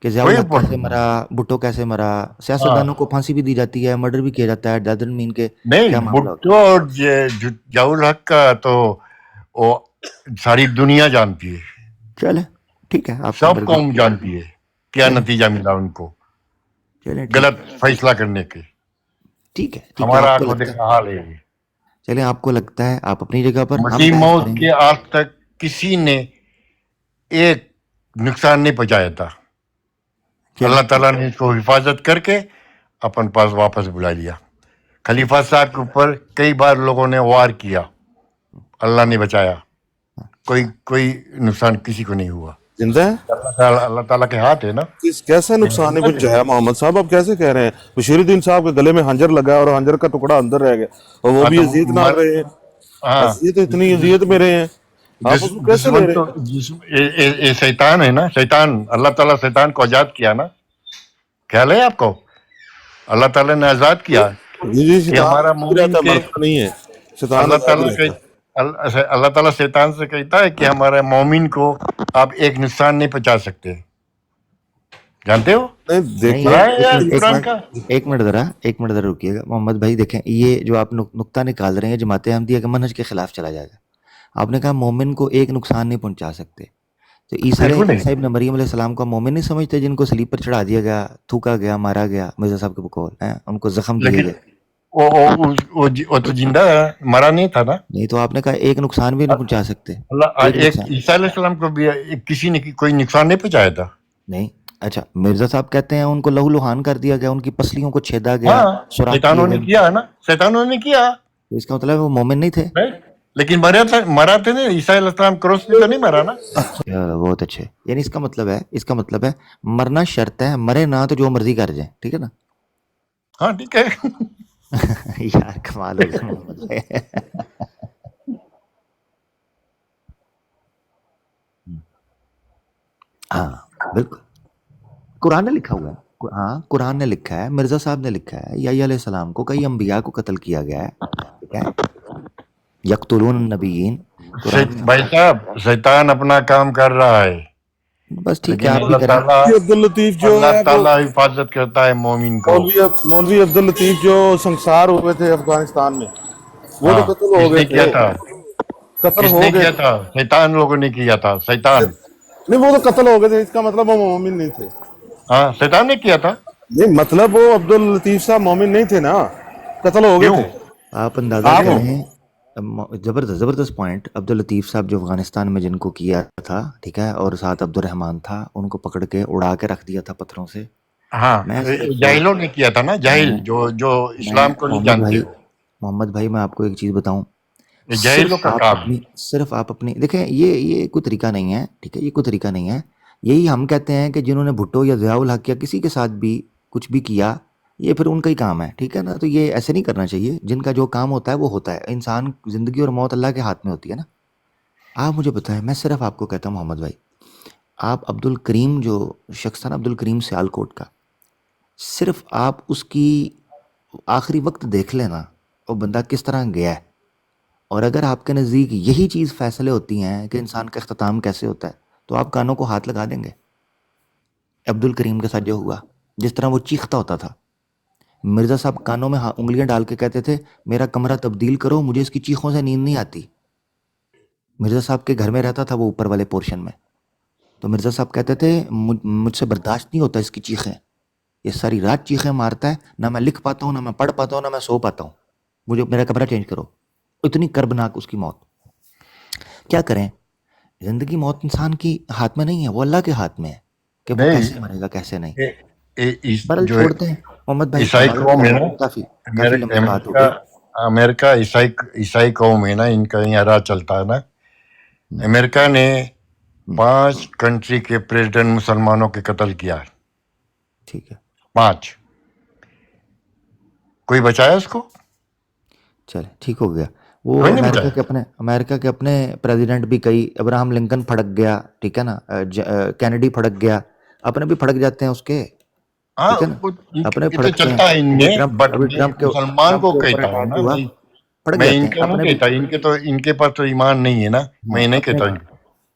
کہ ضیاء کوئی الحق کیسے امپورٹنٹ مرا، نہیں۔ بھٹو کیسے مرا، ہاں سیاستدانوں کو پھانسی بھی دی جاتی ہے، مرڈر بھی کیا جاتا ہے، دادن مین کے نہیں، کیا معاملہ ہوتا بھٹو اور ضیاء الحق کا تو وہ ساری دنیا جانتی ہے، ہے۔ چلے ٹھیک ہے، آپ کا سب مرضی، قوم جانتی ہے کیا چلیں نتیجہ ملا ان کو چلیں ٹھیک غلط فیصلہ کرنے کے۔ ٹھیک ہے ہمارا آپ کو آنکھوں لگتا دیکھا ہے، حال ہے یہ۔ چلیں آپ کو لگتا ہے آپ اپنی جگہ پر، ہم مسیح بحث موت کریں گے۔ کے آج تک کسی نے ایک نقصان نہیں پہنچایا تھا، چلیں اللہ تعالیٰ نے اس کو حفاظت کر کے اپن پاس واپس بلا لیا۔ خلیفہ صاحب کے اوپر کئی بار لوگوں نے وار کیا، اللہ نے بچایا، کوئی نقصان کسی کو نہیں ہوا۔ زندہ ہے؟ اللہ تعالیٰ کے ہاتھ ہے نا۔ کیسے نقصان نہیں پہنچایا محمد صاحب؟ آپ کیسے کہہ رہے ہیں؟ بشیر الدین صاحب کے گلے میں خنجر لگا اور خنجر کا ٹکڑا اندر رہ گیا اور وہ ہاں بھی تو اذیت نہ رہے ہیں، ہاں اذیت اتنی اذیت میں رہے ہیں، آپ اس کو کیسے لے دشمن رہے تو ہیں؟ یہ شیطان ہے نا، شیطان، اللہ تعالیٰ شیطان کو آزاد کیا نا، خیال ہے آپ کو؟ اللہ تعالیٰ نے آزاد کیا جی جی، کہ شیطان ہمارا بھی مومن رہتا ہے، کے، مرتا نہیں ہے، شیطان اللہ آزاد تعالیٰ رہتا ہے۔ اللہ تعالیٰ شیطان سے کہتا ہے کہ ہمارے مومن کو آپ ایک نقصان نہیں پہنچا سکتے، جانتے ہو؟ نہیں نہیں دیکھیں، پڑھا ہے یار ایک قرآن منٹ کا۔ ایک منٹ ذرا رکیے گا محمد بھائی، دیکھیں یہ جو آپ نقطہ نکال رہے ہیں جماعت احمدیہ کے منہج کے خلاف چلا جائے گا۔ آپ نے کہا مومن کو ایک نقصان نہیں پہنچا سکتے، تو بالکل نہیں، عیسیٰ ابن مریم علیہ السلام کو مومن نہیں سمجھتے جن کو سلیب پر چڑھا دیا گیا، تھوکا گیا، مارا گیا، مرزا صاحب کے بقول ہیں، ان کو زخم دیے لیکن گئے؟ وہ تو زندہ ہے، مرا نہیں تھا نا۔ نہیں تو آپ نے کہا ایک نقصان بھی نہیں پہنچا سکتے، ایک ایک نقصان عیسیٰ علیہ السلام کو بھی کسی نے کوئی نقصان نہیں پہنچایا تھا۔ نہیں۔ اچھا مرزا صاحب کہتے ہیں ان کو لہو لہان کر دیا گیا، ان کی پسلیوں کو چھیدا گیا، ہاں سوراخ شیطانوں کیے نے گئے، کیا ہے نا، شیطانوں نے کیا، تو اس کا مطلب ہے وہ مومن نہیں تھے؟ لیکن مرا تھے نا، عیسیٰ علیہ السلام کروس پہ تو نہیں مرا نا۔ چلو بہت اچھے، یعنی اس کا مطلب ہے مرنا شرط ہے، مرے نہ تو جو مرضی کر جائیں، ٹھیک ہے نا؟ ہاں ٹھیک ہے۔ یار کمال ہو گیا محمد بھائی۔ ہاں بالکل، قرآن نے لکھا ہوا ہے، ہاں قرآن نے لکھا ہے، مرزا صاحب نے لکھا ہے، یحییٰ علیہ السلام کو کئی انبیاء کو قتل کیا گیا ہے، ٹھیک ہے؟ یقتلون النبیین، قرآن میں بھائی صاحب شیطان اپنا کام کر رہا ہے، بس ٹھیک ہے لیکن آپ بھی اللہ کریں۔ تعالیٰ عبد اللطیف جو ہے اللہ وہ تعالیٰ حفاظت کرتا ہے مومن کو۔ مولوی عبد اللطیف جو سنسار ہوئے تھے افغانستان میں، وہ ہاں تو قتل ہو کس گئے نے کیا تھے، تھا؟ قتل کس ہو نے گئے کیا تھے۔ تھا؟ شیطان لوگوں نے کیا تھا، شیطان۔ نہیں وہ تو قتل ہو گئے تھے، اس کا مطلب وہ مومن نہیں تھے۔ ہاں شیطان نے کیا تھا۔ نہیں مطلب وہ عبد اللطیف صاحب مومن نہیں تھے نا، قتل ہو گئے کیوں؟ تھے۔ آپ اندازہ آپ کریں، زبردست پوائنٹ، عبد اللطیف صاحب جو افغانستان میں جن کو کیا تھا، ٹھیک ہے، اور ساتھ عبد الرحمان تھا، ان کو پکڑ کے اڑا کے رکھ دیا تھا پتھروں سے، ہاں میں صرف جاہلوں نے کیا تھا نا، جاہل میں جو میں اسلام کو نہیں جانتے ہو، محمد بھائی میں آپ کو ایک چیز بتاؤں. یہ جاہلوں کا کام ہے. صرف آپ اپنی دیکھیں، یہ کوئی طریقہ نہیں ہے، ٹھیک ہے، یہ کوئی طریقہ نہیں ہے. یہی ہم کہتے ہیں کہ جنہوں نے بھٹو یا ضیاء الحق یا کسی کے ساتھ بھی کچھ بھی کیا، یہ پھر ان کا ہی کام ہے، ٹھیک ہے نا. تو یہ ایسے نہیں کرنا چاہیے. جن کا جو کام ہوتا ہے وہ ہوتا ہے. انسان زندگی اور موت اللہ کے ہاتھ میں ہوتی ہے نا. آپ مجھے بتائیں، میں صرف آپ کو کہتا ہوں محمد بھائی، آپ عبد الکریم جو شخص تھا نا، عبد الکریم سیال کوٹ کا، صرف آپ اس کی آخری وقت دیکھ لینا، وہ بندہ کس طرح گیا ہے. اور اگر آپ کے نزدیک یہی چیز فیصلے ہوتی ہیں کہ انسان کا اختتام کیسے ہوتا ہے، تو آپ کانوں کو ہاتھ لگا دیں گے. عبد الکریم کے ساتھ جو ہوا، جس طرح وہ چیختا ہوتا تھا، مرزا صاحب کانوں میں انگلیاں ڈال کے کہتے تھے میرا کمرہ تبدیل کرو، مجھے اس کی چیخوں سے نیند نہیں آتی. مرزا صاحب کے گھر میں رہتا تھا وہ اوپر والے پورشن میں. تو مرزا صاحب کہتے تھے مجھ سے برداشت نہیں ہوتا اس کی چیخیں، یہ ساری رات چیخیں مارتا ہے، نہ میں لکھ پاتا ہوں، نہ میں پڑھ پاتا ہوں، نہ میں سو پاتا ہوں، مجھے میرا کمرہ چینج کرو. اتنی کربناک اس کی موت. کیا کریں، زندگی موت انسان کی ہاتھ میں نہیں ہے، وہ اللہ کے ہاتھ میں ہے کہ وہ کیسے مرے گا کیسے نہیں. برل جو چھوڑتے ہیں محمد بھائی، عیسائی ہمارا قوم ہے نا، کافی لمبی بات ہو گئی. امریکہ عیسائی قوم ہے نا، ان کا یہاں راج چلتا ہے نا. امریکہ نے 5 کنٹری کے پریزیڈنٹ مسلمانوں کے قتل کیا، ٹھیک ہے، 5. کوئی بچایا اس کو؟ چلے ٹھیک ہو گیا. وہ کوئی نہیں امریکہ کے اپنے پریزیڈنٹ بھی کئی، ابراہم لنکن پھڑک گیا، ٹھیک ہے نا، کینیڈی پھڑک گیا، اپنے بھی پھڑک جاتے ہیں اس کے، ہاں، ٹھیک ہے نا، اپنے یہ تو پھڑکتے ہیں. چلتا ہے ان میں، بٹ ابھی مسلمان ٹرمپ کو کے اوپر کہتا ہوں اٹیک نا، ہوا، پھڑک میں جاتے ان ہیں کا اپنے نہیں بھی. کہتا، ان کے پاس تو ایمان نہیں ہے نا، میں نہیں اپنے کہتا.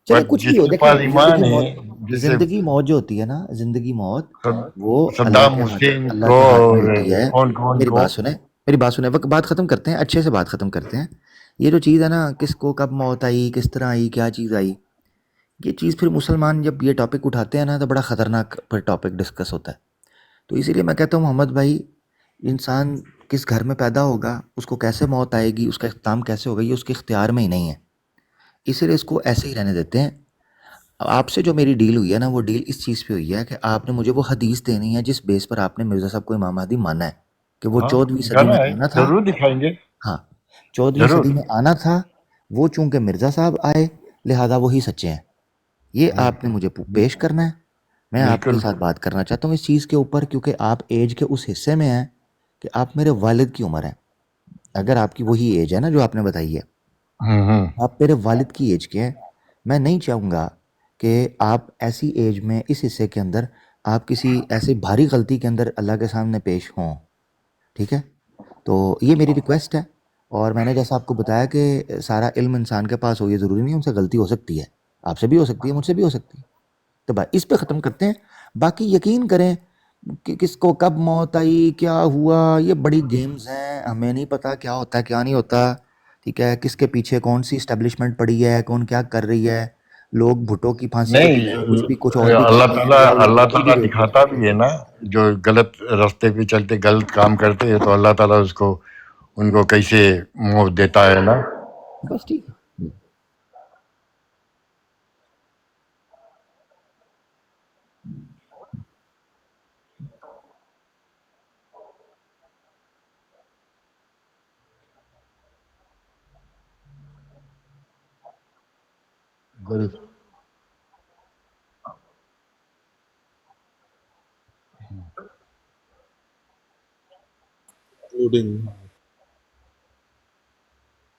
چلے بٹ کچھ بھی جس ہو، کے دیکھیں پاس ایمان ہے، جیسے زندگی موت جو ہوتی ہے نا، زندگی موت وہ اللہ صدام کے ہاتھ حسین اللہ کو کے ہاتھ میں اور ہوتی ہے. کون میری کو. بات سنیں بات ختم کرتے ہیں، اچھے سے بات ختم کرتے ہیں. یہ جو چیز ہے نا، کس کو کب موت آئی، کس طرح آئی، کیا چیز آئی، یہ چیز پھر مسلمان جب یہ ٹاپک اٹھاتے ہیں نا، تو بڑا خطرناک پھر ٹاپک ڈسکس ہوتا ہے. تو اسی لیے میں کہتا ہوں محمد بھائی، انسان کس گھر میں پیدا ہوگا، اس کو کیسے موت آئے گی، اس کا اختتام کیسے ہوگا، یہ اس کے اختیار میں ہی نہیں ہے. اسی لیے اس کو ایسے ہی رہنے دیتے ہیں. آپ سے جو میری ڈیل ہوئی ہے نا، وہ ڈیل اس چیز پہ ہوئی ہے کہ آپ نے مجھے وہ حدیث دینی ہے جس بیس پر آپ نے مرزا صاحب کو امام مہدی مانا ہے کہ وہ 14ویں صدی میں آنا تھا. ضرور دکھائیں گے، ہاں، 14ویں ضرور. صدی میں آنا تھا. وہ چونکہ مرزا صاحب آئے، لہذا وہی سچے ہیں. یہ آپ نے مجھے پیش کرنا ہے. میں آپ کے بالکل. ساتھ بات کرنا چاہتا ہوں اس چیز کے اوپر، کیونکہ آپ ایج کے اس حصے میں ہیں کہ آپ میرے والد کی عمر ہیں. اگر آپ کی وہی ایج ہے نا جو آپ نے بتائی ہے، آپ میرے والد کی ایج کے ہیں. میں نہیں چاہوں گا کہ آپ ایسی ایج میں اس حصے کے اندر آپ کسی ایسی بھاری غلطی کے اندر اللہ کے سامنے پیش ہوں، ٹھیک ہے. تو یہ میری ریکویسٹ ہے. اور میں نے جیسا آپ کو بتایا کہ سارا علم انسان کے پاس ہو، یہ ضروری نہیں، ان سے غلطی ہو سکتی ہے، آپ سے بھی ہو سکتی ہے، مجھ سے بھی ہو سکتی ہے. تو بھائی اس پہ ختم کرتے ہیں. باقی یقین کریں کہ کس کو کب موت آئی، کیا ہوا، یہ بڑی گیمز ہیں، ہمیں نہیں پتہ کیا ہوتا ہے کیا نہیں ہوتا، ٹھیک ہے. کس کے پیچھے کون سی اسٹیبلشمنٹ پڑی ہے، کون کیا کر رہی ہے. لوگ بھٹو کی پھانسی کے پیچھے کچھ اور بھی کرتے ہیں. اللہ کی بھی تعالیٰ ریٹ دکھاتا بھی ہے نا، جو غلط راستے پہ چلتے غلط کام کرتے ہیں، تو اللہ تعالیٰ ان کو کیسے موت دیتا ہے نا. بس ٹھیک ہے.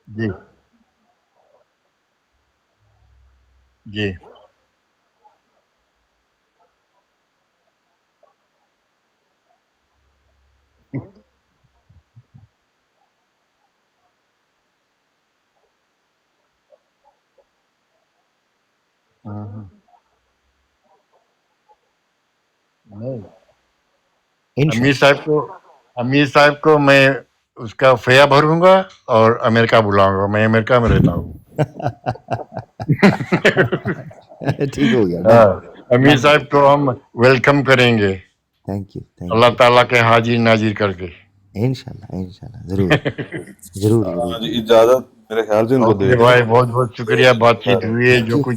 جی جی. امیر صاحب کو میں اس کا فیا بھروں گا اور امریکہ بلاؤں گا. میں امریکہ میں رہتا ہوں. ٹھیک ہو گیا. امیر صاحب کو ہم ویلکم کریں گے، تھینک یو اللہ تعالیٰ کے حاضر ناظر کر کے. انشاءاللہ ضرور ضرور ضرور. اجازت میرے خیال سے ان کو دے دیں. بھائی بہت بہت شکریہ، بات چیت ہوئی ہے. Thank you.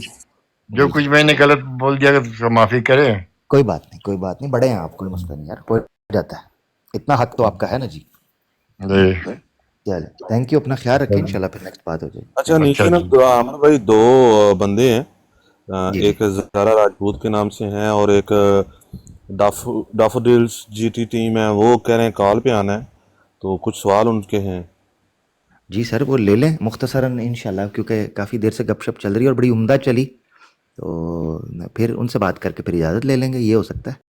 جو کچھ میں نے غلط بول دیا تو معافی کرے. کوئی بات نہیں، بڑے ہیں آپ، کوئی مسئلہ نہیں یار، ہو جاتا ہے، اتنا حق تو آپ کا ہے نا جی. جی چلے تھینک یو، اپنا خیال رکھیں، انشاءاللہ پھر نیکسٹ بات ہو جائے گی. اچھا نیچے نا جی عامر بھائی دو بندے ہیں، جی ایک زہرا راجپوت کے نام سے ہیں اور ایک ڈافوڈلز جی ٹی ٹیم ہے، وہ کہہ رہے ہیں کال پہ آنا ہے، تو کچھ سوال ان کے ہیں. جی سر، وہ لے لیں مختصراً انشاءاللہ، کیونکہ کافی دیر سے گپ شپ چل رہی ہے اور بڑی عمدہ چلی، تو پھر ان سے بات کر کے پھر اجازت لے لیں گے، یہ ہو سکتا ہے.